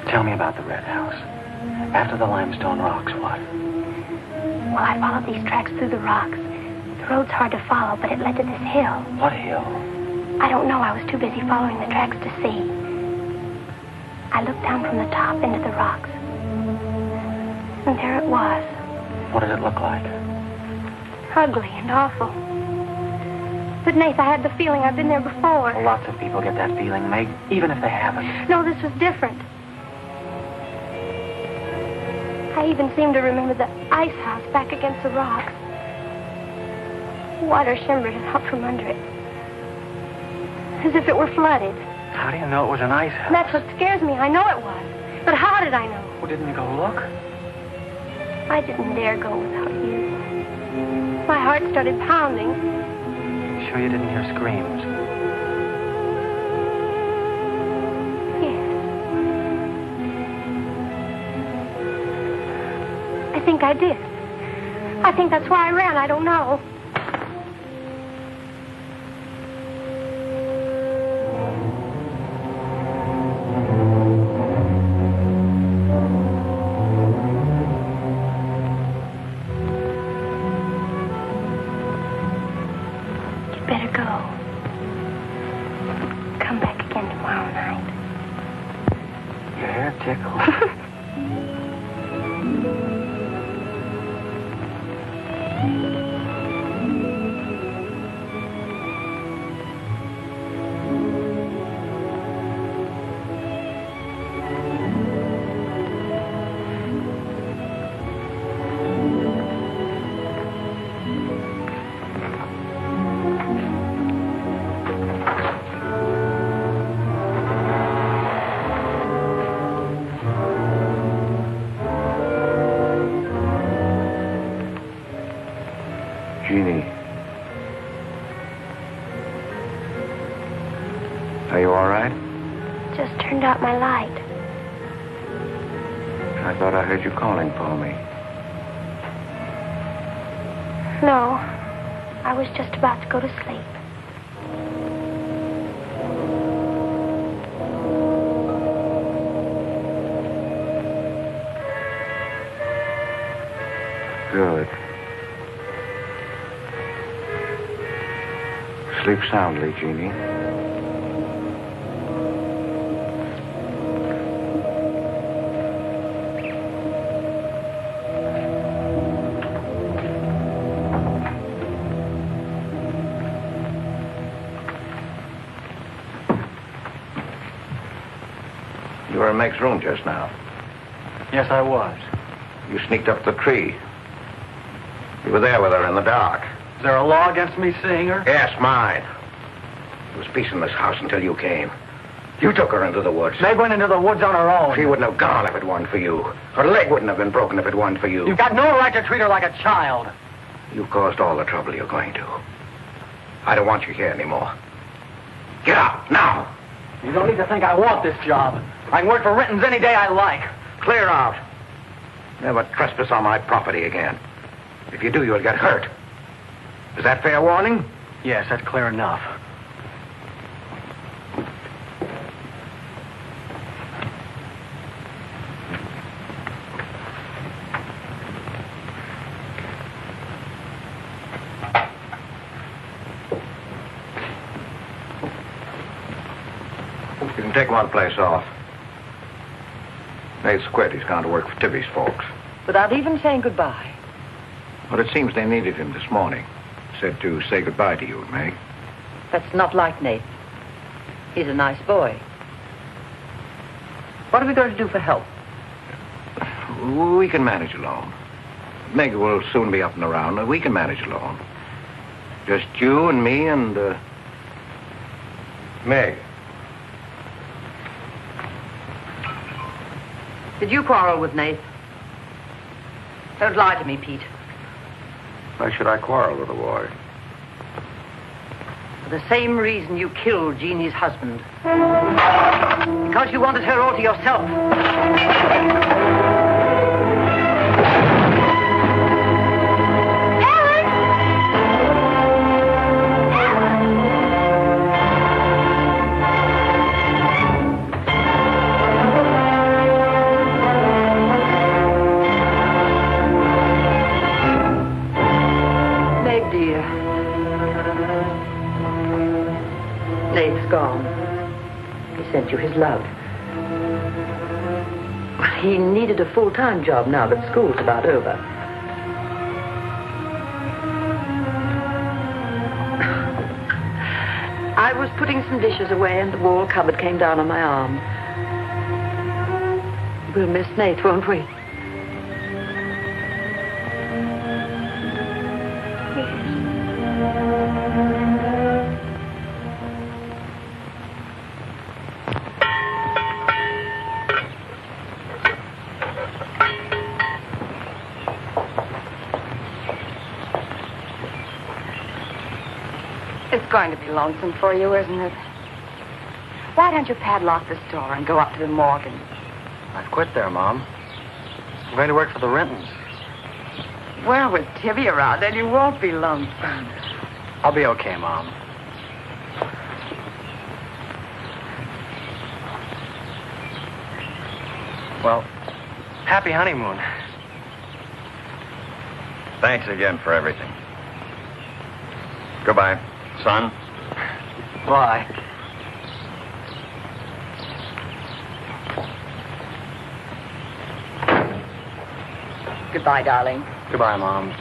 Tell me about the red house. After the limestone rocks, what? Well, I followed these tracks through the rocks. The road's hard to follow, but it led to this hill. What hill? I don't know. I was too busy following the tracks to see. I looked down from the top into the rocks. And there it was. What did it look like? Ugly and awful. But, Nath, I had the feeling I'd been there before. Well, lots of people get that feeling, Meg, even if they haven't. No, this was different. I even seemed to remember the ice house back against the rocks. Water shimmered out from under it. As if it were flooded. How do you know it was an ice house? That's what scares me. I know it was. But how did I know? Well, didn't you go look? I didn't dare go without you. My heart started pounding. Sure you didn't hear screams? Yes. I think I did. I think that's why I ran. I don't know. tickle. Jeannie. Are you all right? Just turned out my light. I thought I heard you calling for me. No, I was just about to go to sleep. Good. Sleep soundly, Jeannie. You were in Meg's room just now. Yes, I was. You sneaked up the tree. You were there with her in the dark. Is there a law against me seeing her? Yes, mine. There was peace in this house until you came. You took her into the woods. Meg went into the woods on her own. She wouldn't have gone if it weren't for you. Her leg wouldn't have been broken if it weren't for you. You've got no right to treat her like a child. You caused all the trouble you're going to. I don't want you here anymore. Get out, now. You don't need to think I want this job. I can work for Renton's any day I like. Clear out. Never trespass on my property again. If you do, you'll get hurt. Is that fair warning? Yes, that's clear enough. You can take one place off. Nate's quit. He's gone to work for Tibby's folks. Without even saying goodbye. But it seems they needed him this morning. Said to say goodbye to you, Meg. That's not like Nate. He's a nice boy. What are we going to do for help? We can manage alone. Meg will soon be up and around. We can manage alone. Just you and me and, Meg. Did you quarrel with Nate? Don't lie to me, Pete. Why should I quarrel with the boy? For the same reason you killed Jeannie's husband. Because you wanted her all to yourself. Nate's gone. He sent you his love. He needed a full-time job now that school's about over. I was putting some dishes away and the wall cupboard came down on my arm. We'll miss Nate, won't we? It's going to be lonesome for you, isn't it? Why don't you padlock the store and go up to the Morgan? I've quit there, Mom. I'm going to work for the Rentons. Well, with Tibby around, then you won't be lonesome. I'll be okay, Mom. Well, happy honeymoon. Thanks again for everything. Goodbye, son. Bye. Goodbye, darling. Goodbye, Mom.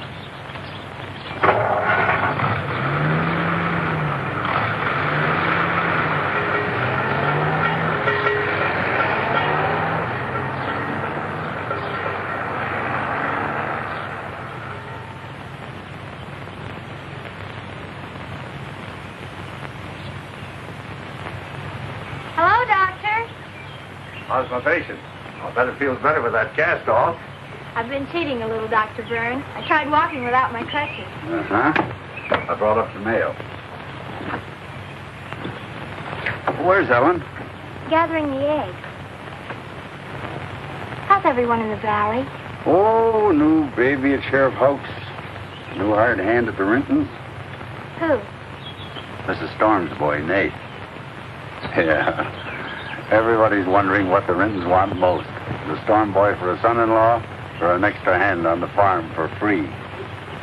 Hello, Doctor. How's my patient? I'll bet it feels better with that cast off. I've been cheating a little, Dr. Byrne. I tried walking without my crutches. Uh-huh. I brought up the mail. Where's Ellen? Gathering the eggs. How's everyone in the valley? Oh, new baby at Sheriff Hoke's. New hired hand at the Rintons. Who? Mrs. Storm's boy, Nate. Yeah. Everybody's wondering what the Rintons want most. The Storm boy for a son-in-law or an extra hand on the farm for free.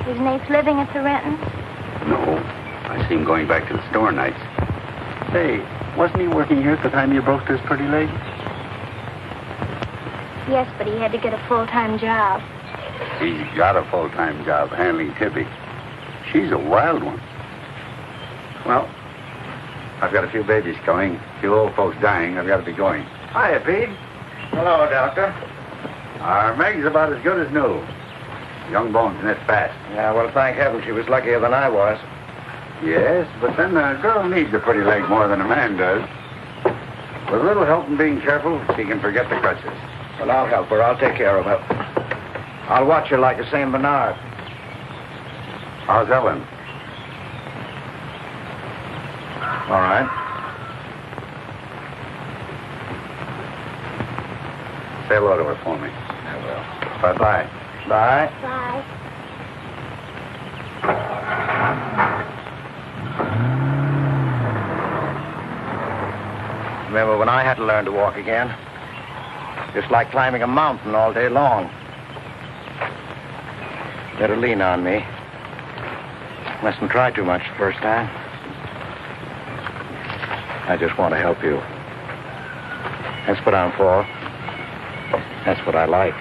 Is Nate living at the Rentons? No. I see him going back to the store nights. Say, wasn't he working here at the time you broke this pretty leg? Yes, but he had to get a full-time job. He's got a full-time job handling Tippy. She's a wild one. Well, I've got a few babies coming, a few old folks dying. I've got to be going. Hiya, Pete. Hello, Doctor. Our Meg's about as good as new. Young bones knit fast. Yeah, well, thank heaven she was luckier than I was. Yes, but then a girl needs a pretty leg more than a man does. With a little help and being careful, she can forget the crutches. Well, I'll help her. I'll take care of her. I'll watch her like a St. Bernard. How's Ellen? All right. Say hello to her for me. I will. Bye-bye. Bye. Bye. Remember when I had to learn to walk again? Just like climbing a mountain all day long. Better lean on me. Mustn't try too much the first time. I just want to help you. That's what I'm for. That's what I like.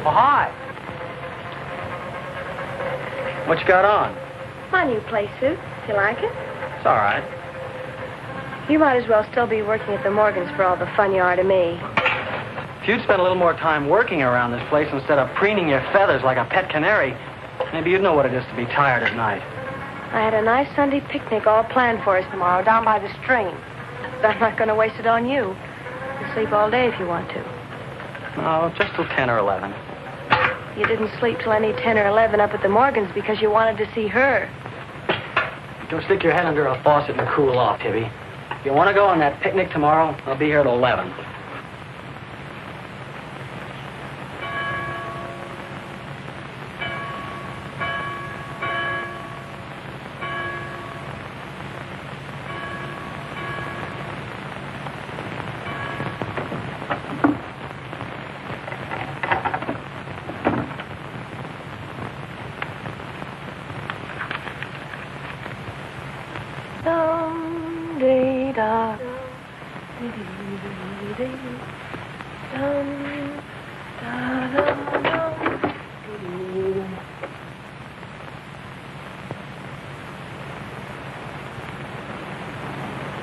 Oh, hi. What you got on? My new play suit. You like it? It's all right. You might as well still be working at the Morgans for all the fun you are to me. If you'd spent a little more time working around this place instead of preening your feathers like a pet canary, maybe you'd know what it is to be tired at night. I had a nice Sunday picnic all planned for us tomorrow down by the stream. But I'm not going to waste it on you. You can sleep all day if you want to. No, just till 10 or 11. You didn't sleep till any 10 or 11 up at the Morgans because you wanted to see her. Don't stick your head under a faucet and cool off, Tibby. If you want to go on that picnic tomorrow, I'll be here at 11.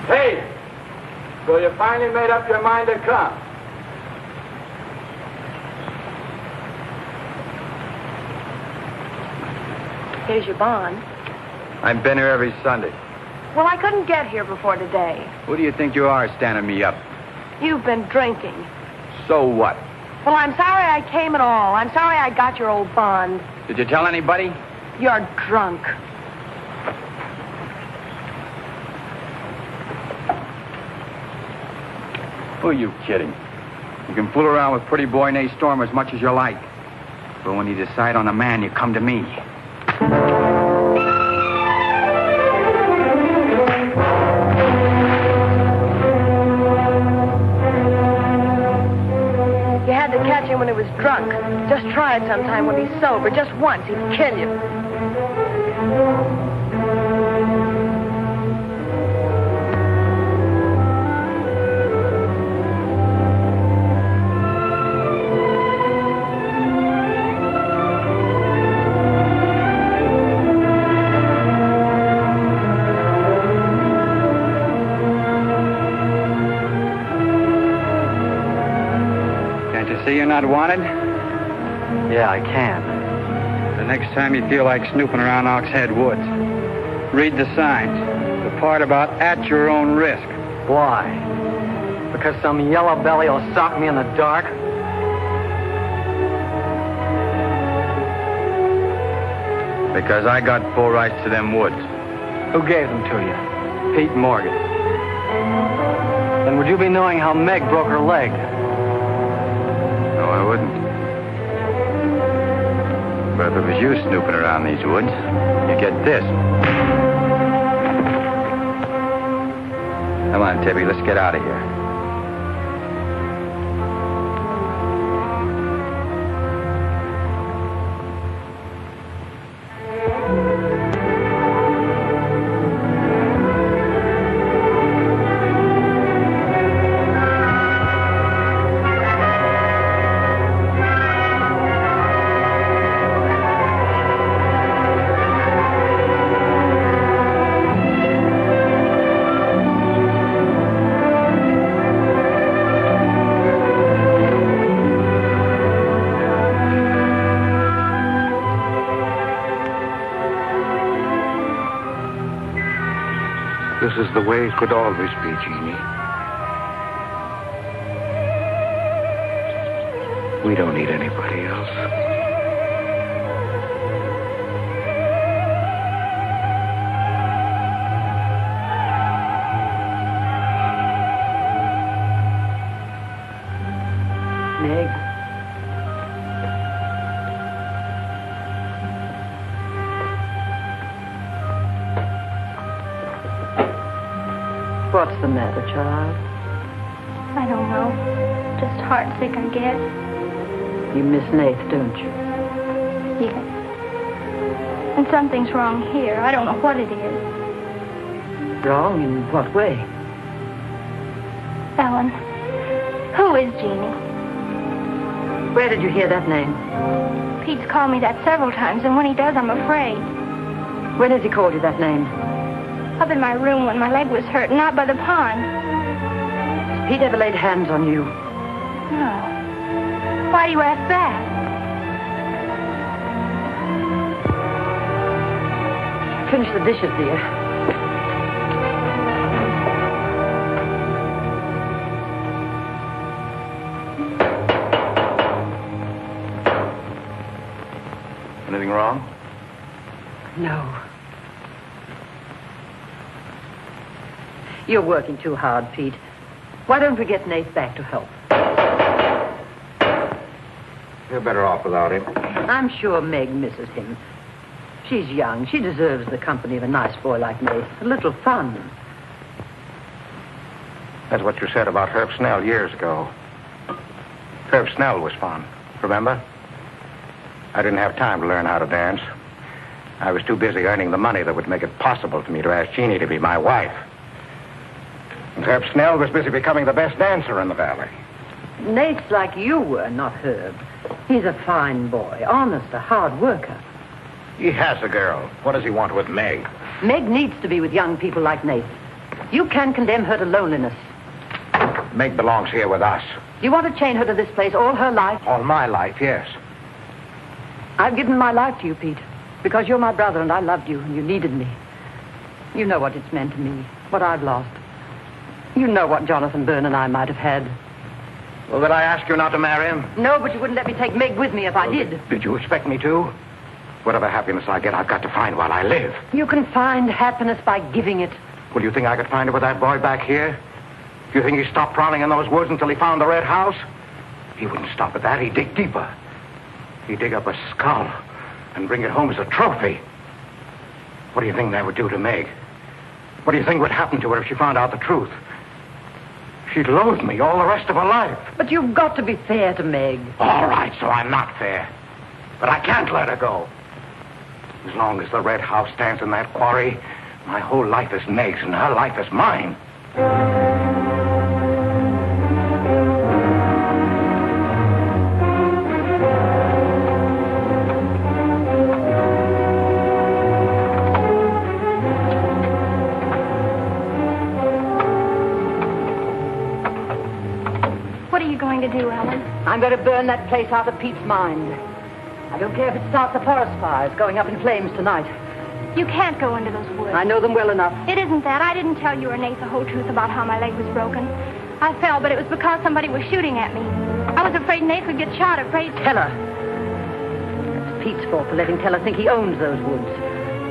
Hey! So you finally made up your mind to come? Here's your bond. I've been here every Sunday. Well, I couldn't get here before today. Who do you think you are standing me up? You've been drinking. So what? Well, I'm sorry I came at all. I'm sorry I got your old bond. Did you tell anybody? You're drunk. Who are you kidding? You can fool around with pretty boy Nate Storm as much as you like. But when you decide on a man, you come to me. You had to catch him when he was drunk. Just try it sometime when he's sober. Just once, he'd kill you. See you're not wanted? Yeah, I can. The next time you feel like snooping around Oxhead Woods, read the signs. The part about at your own risk. Why? Because some yellow belly will sock me in the dark? Because I got full rights to them woods. Who gave them to you? Pete Morgan. Then would you be knowing how Meg broke her leg? No, I wouldn't. But if it was you snooping around these woods, you get this. Come on, Tibby, let's get out of here. This is the way it could always be, Jeannie. We don't need anybody else. Meg. What's the matter, child? I don't know. Just heartsick, I guess. You miss Nath, don't you? Yes. And something's wrong here. I don't know what it is. Wrong in what way? Ellen, who is Jeannie? Where did you hear that name? Pete's called me that several times, and when he does, I'm afraid. When has he called you that name? Up in my room when my leg was hurt, not by the pond. Has Pete ever laid hands on you? No. Why do you ask that? Finish the dishes, dear. Anything wrong? No. You're working too hard, Pete. Why don't we get Nath back to help? You're better off without him. I'm sure Meg misses him. She's young. She deserves the company of a nice boy like Nath. A little fun. That's what you said about Herb Snell years ago. Herb Snell was fun, remember? I didn't have time to learn how to dance. I was too busy earning the money that would make it possible for me to ask Jeannie to be my wife. And Herb Snell was busy becoming the best dancer in the valley. Nath's like you were, not Herb. He's a fine boy, honest, a hard worker. He has a girl. What does he want with Meg? Meg needs to be with young people like Nath. You can't condemn her to loneliness. Meg belongs here with us. Do you want to chain her to this place all her life? All my life, yes. I've given my life to you, Pete, because you're my brother and I loved you and you needed me. You know what it's meant to me, what I've lost. You know what Jonathan Byrne and I might have had. Well, did I ask you not to marry him? No, but you wouldn't let me take Meg with me if I did. Did you expect me to? Whatever happiness I get, I've got to find while I live. You can find happiness by giving it. Well, you think I could find it with that boy back here? Do you think he stopped prowling in those woods until he found the red house? He wouldn't stop at that. He'd dig deeper. He'd dig up a skull and bring it home as a trophy. What do you think that would do to Meg? What do you think would happen to her if she found out the truth? She'd loathe me all the rest of her life. But you've got to be fair to Meg. All right, so I'm not fair. But I can't let her go. As long as the red house stands in that quarry, my whole life is Meg's and her life is mine. What are you going to do, Ellen? I'm going to burn that place out of Pete's mind. I don't care if it starts a forest fire. It's going up in flames tonight. You can't go into those woods. I know them well enough. It isn't that. I didn't tell you or Nate the whole truth about how my leg was broken. I fell, but it was because somebody was shooting at me. I was afraid Nate would get shot, afraid... Tell her. It's Pete's fault for letting Teller think he owns those woods.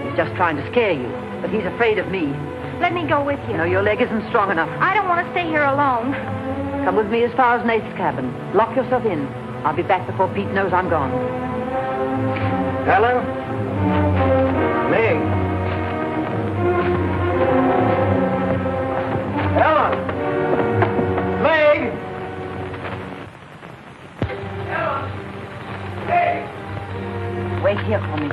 He's just trying to scare you, but he's afraid of me. Let me go with you. No, your leg isn't strong enough. I don't want to stay here alone. Come with me as far as Nate's cabin. Lock yourself in. I'll be back before Pete knows I'm gone. Ellen? Meg? Ellen? Meg? Ellen? Meg? Wait here for me.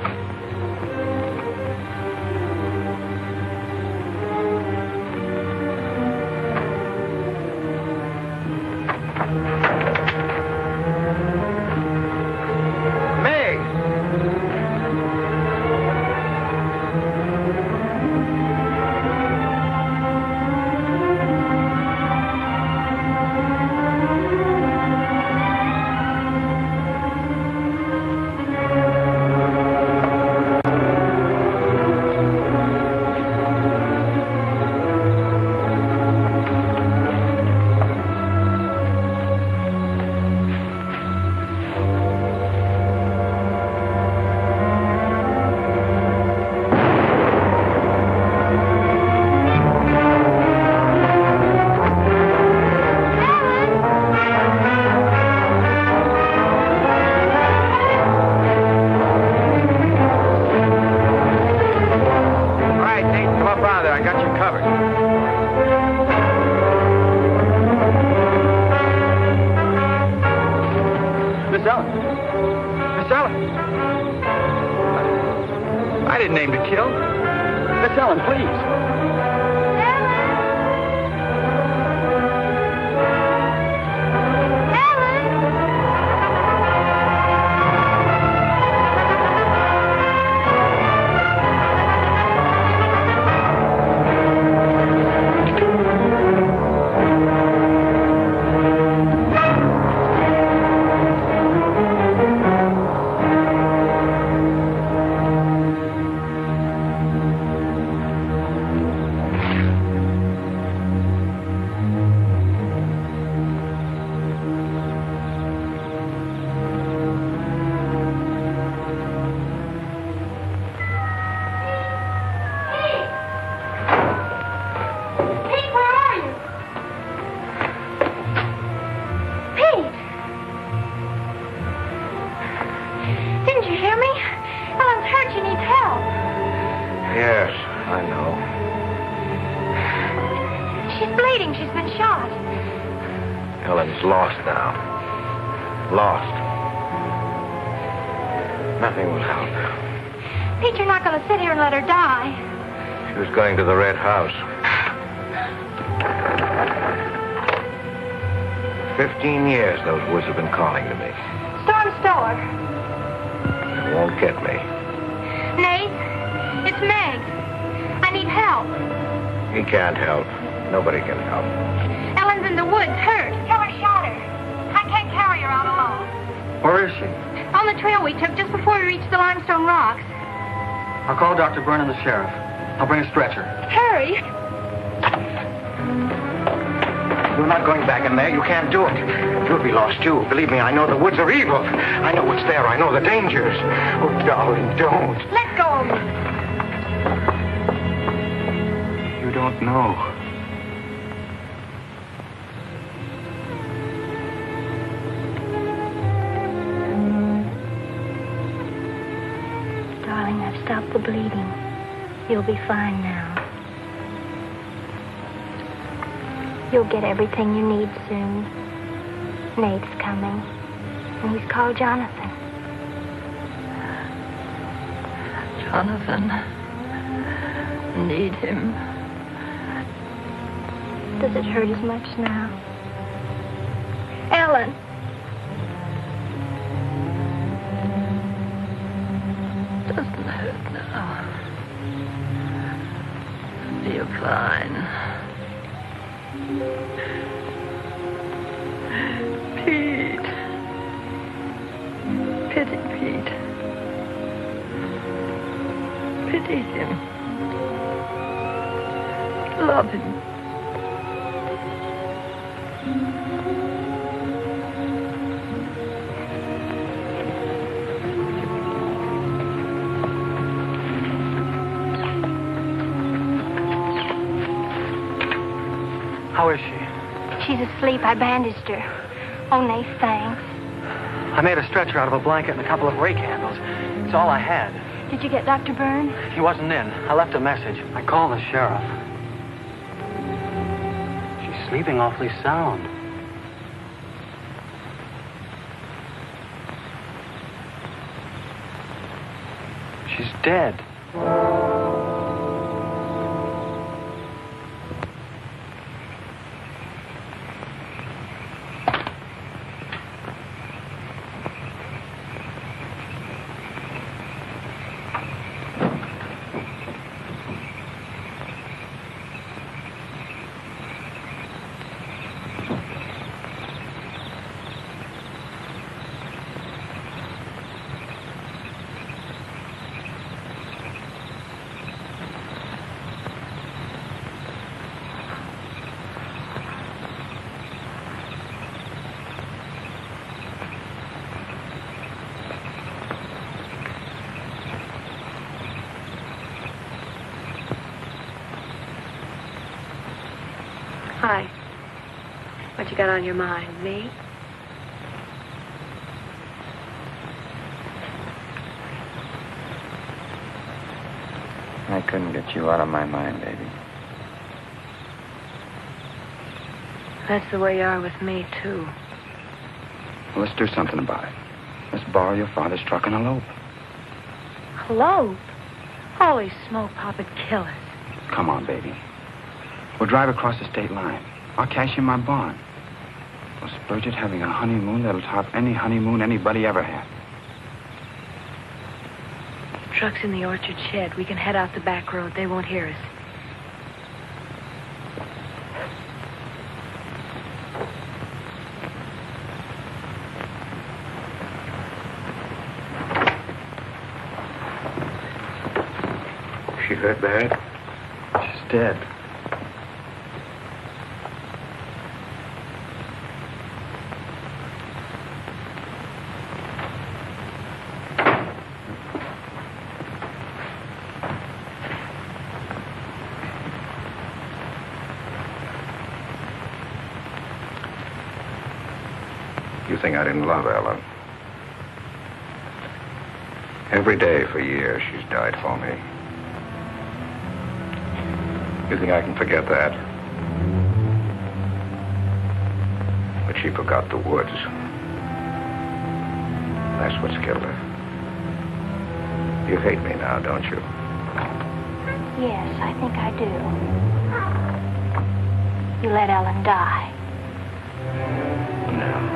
I didn't aim to kill. Miss Ellen, please. Ellen's lost now. Lost. Nothing will help. Pete, you're not going to sit here and let her die. She was going to the Red House. 15 years those woods have been calling to me. Storm Stower. They won't get me. Nate, it's Meg. I need help. He can't help. Nobody can help. Ellen's in the woods, hurt. Teller shot her. I can't carry her out alone. Where is she? On the trail we took just before we reached the limestone rocks. I'll call Dr. Byrne and the sheriff. I'll bring a stretcher. Hurry. You're not going back in there. You can't do it. You'll be lost, too. Believe me, I know the woods are evil. I know what's there. I know the dangers. Oh, darling, don't. Let go of me. You don't know. Darling, I've stopped the bleeding. You'll be fine now. You'll get everything you need soon. Nate's coming. And he's called Jonathan. Jonathan. Need him. Does it hurt as much now? Ellen! Doesn't hurt now. Feel fine. Pete. Pity Pete. Pity him. Love him. How is she? She's asleep. I bandaged her. Oh, Nate, thanks. I made a stretcher out of a blanket and a couple of rake handles. It's all I had. Did you get Dr. Byrne? He wasn't in. I left a message. I called the sheriff. She's sleeping awfully sound. She's dead. Hi. What you got on your mind? Me? I couldn't get you out of my mind, baby. That's the way you are with me, too. Well, let's do something about it. Let's borrow your father's truck and elope. Elope? Holy smoke, Papa'd kill us. Come on, baby. We'll drive across the state line. I'll cash in my bond. We'll splurge at having a honeymoon that'll top any honeymoon anybody ever had. Truck's in the orchard shed. We can head out the back road. They won't hear us. She hurt bad? She's dead. You think I didn't love Ellen? Every day for years she's died for me. You think I can forget that? But she forgot the woods. That's what's killed her. You hate me now, don't you? Yes, I think I do. You let Ellen die. No.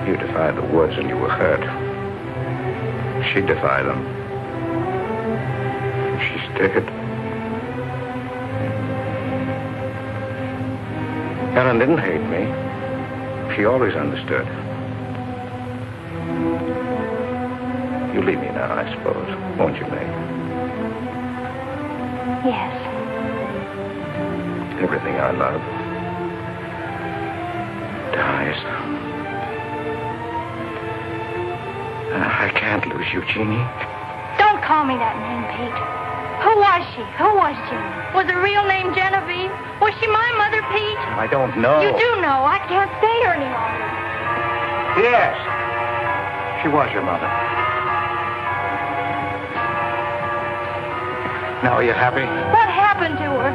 You defied the woods and you were hurt. She defied them. She's dead. Ellen didn't hate me. She always understood. You leave me now, I suppose, won't you, May? Yes. Everything I love dies. I can't lose you, Jeannie. Don't call me that name, Pete. Who was she? Who was Jeannie? Was her real name Genevieve? Was she my mother, Pete? I don't know. You do know. I can't stay here any longer. Yes. She was your mother. Now, are you happy? What happened to her?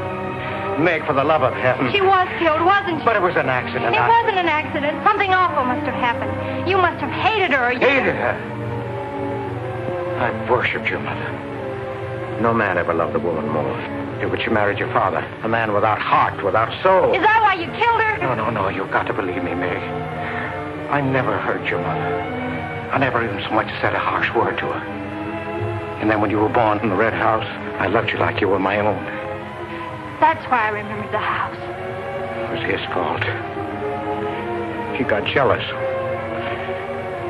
Meg, for the love of heaven. She was killed, wasn't she? But it was an accident. It wasn't an accident. Something awful must have happened. You must have hated her. Hated her? I worshipped your mother. No man ever loved a woman more. But she married your father. A man without heart, without soul. Is that why you killed her? No. You've got to believe me, Meg. I never hurt your mother. I never even so much said a harsh word to her. And then when you were born in the Red House, I loved you like you were my own. That's why I remembered the house. It was his fault. He got jealous.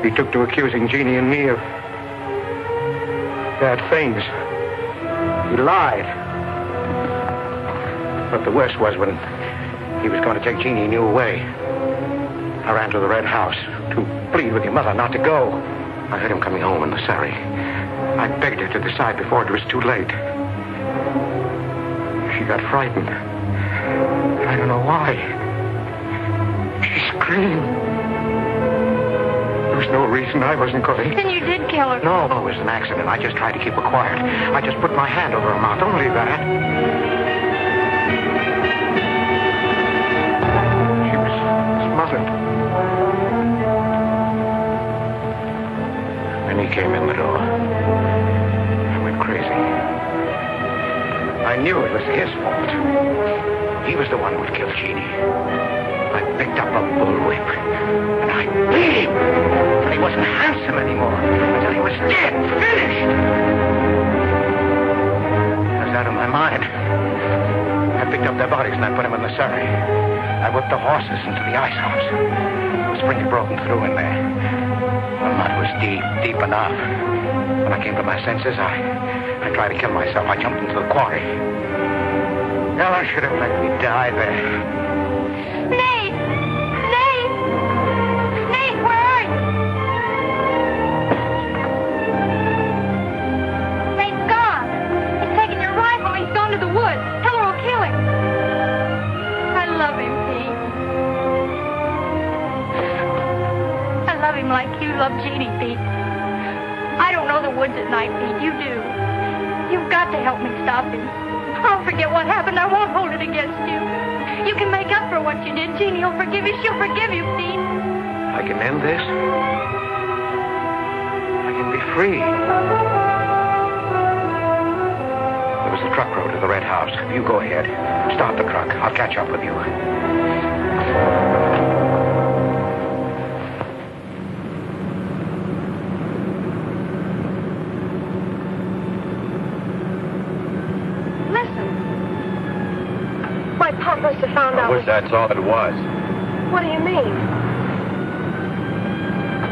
He took to accusing Jeannie and me of bad things. He lied. But the worst was when he was going to take Jeannie and you away. I ran to the Red House to plead with your mother not to go. I heard him coming home in the surrey. I begged her to decide before it was too late. She got frightened. I don't know why. She screamed. There was no reason I wasn't going. Then you did kill her. No, it was an accident. I just tried to keep her quiet. I just put my hand over her mouth. Only that. She was smothered. When he came in the door, I went crazy. I knew it was his fault. He was the one who would kill Jeannie. I picked up a bullwhip, and I beat him until he wasn't handsome anymore, until he was dead, finished. I was out of my mind. I picked up their bodies and I put them in the surrey. I whipped the horses into the ice house. The spring had broken through in there. The mud was deep enough. When I came to my senses, I tried to kill myself. I jumped into the quarry. Ella should have let me die there. Nate! Nate! Nate, where are you? Nate's gone. He's taken your rifle. He's gone to the woods. Tell her we'll kill him. I love him, Pete. I love him like you love Jeannie, Pete. I don't know the woods at night, Pete. You do. You've got to help me stop him. I'll forget what happened. I won't hold it against you. You can make up for what you did. Jeannie will forgive you. She'll forgive you, Pete. I can end this. I can be free. There was a truck road to the Red House. You go ahead. Start the truck. I'll catch up with you. Must have found out. I wish that's all it was. What do you mean?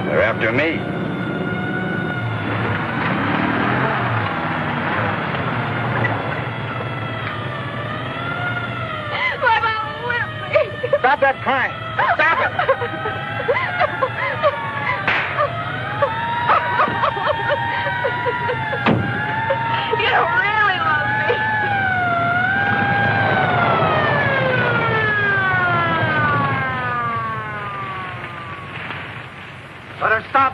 They're after me. My mama whipped me. Stop that crying. Stop it. You don't really love me. Let her stop.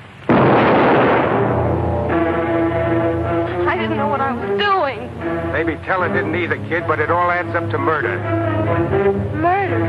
I didn't know what I was doing. Maybe Teller didn't either, kid, but it all adds up to murder. Murder?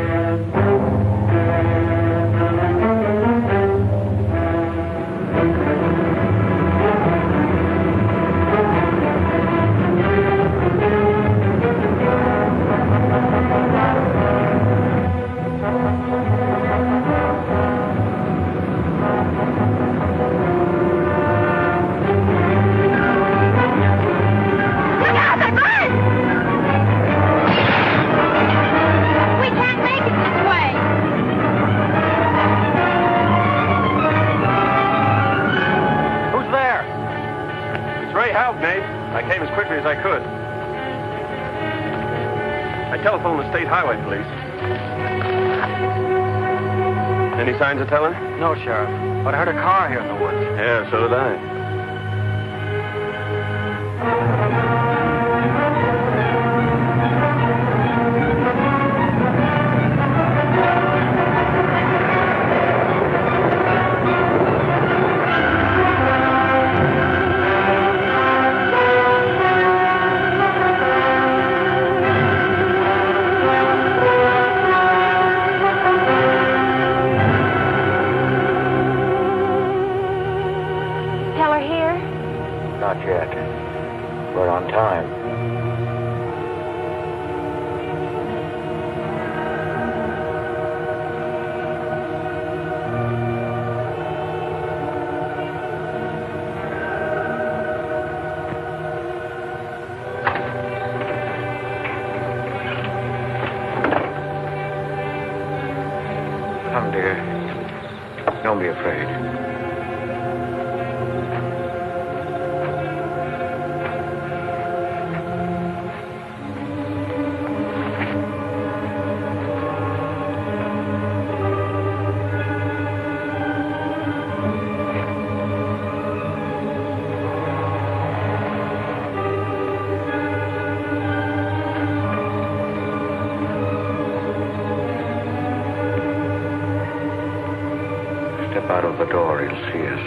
I came as quickly as I could. I telephoned the State Highway Police. Any signs of Teller? No, Sheriff. But I heard a car here in the woods. Yeah, so did I. tell her here? Not yet. We're on time. Come, dear. Don't be afraid. Step out of the door, he'll see us.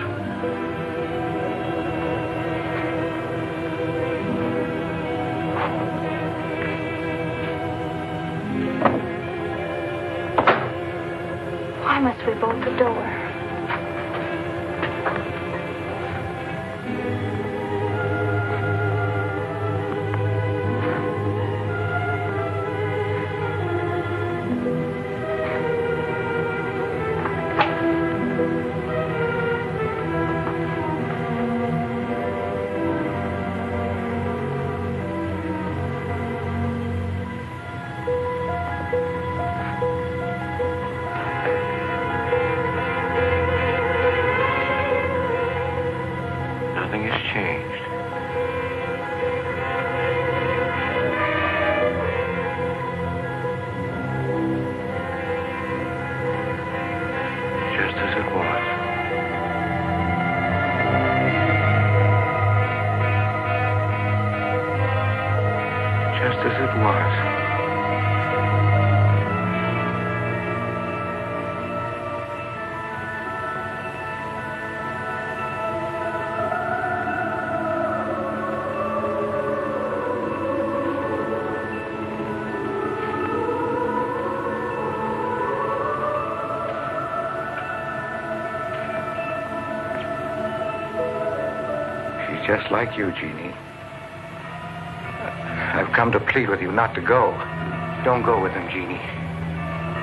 Why must we bolt the door? Nothing has changed. Just as it was. Just as it was. She's just like you, Jeannie. I've come to plead with you not to go. Don't go with him, Jeannie.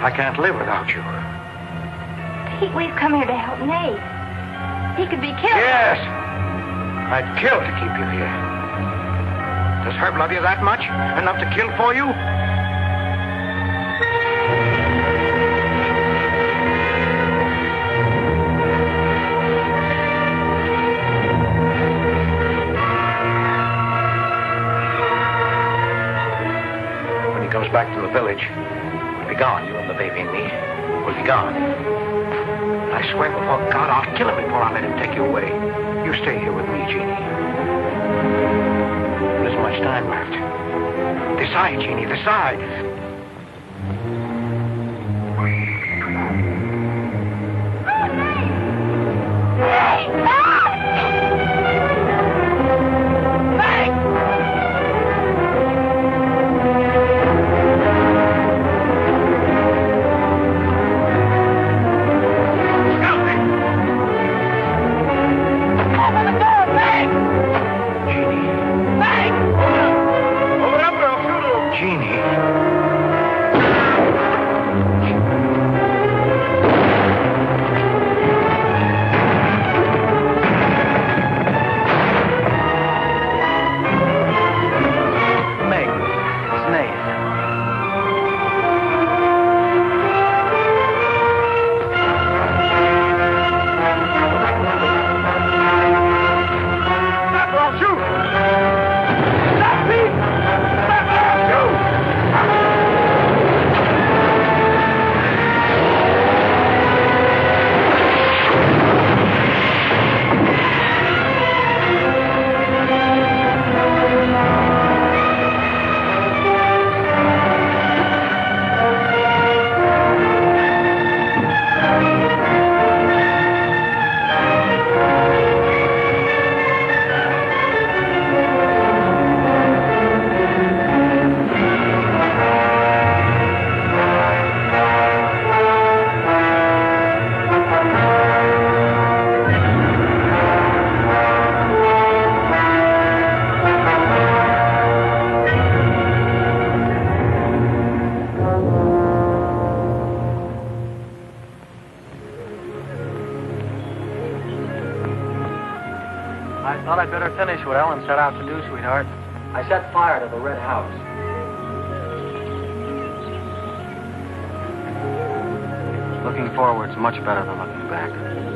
I can't live without you. Pete, we've come here to help Nate. He could be killed. Yes! I'd kill to keep you here. Does Herb love you that much? Enough to kill for you? When he comes back to the village, we'll be gone. You and the baby and me. We'll be gone. I swear before God, I'll kill him before I let him take you away. You stay here with me, Jeannie. There isn't much time left. Decide, Jeannie, decide. Jeannie. I thought I'd better finish what Ellen set out to do, sweetheart. I set fire to the red house. Looking forward's much better than looking back.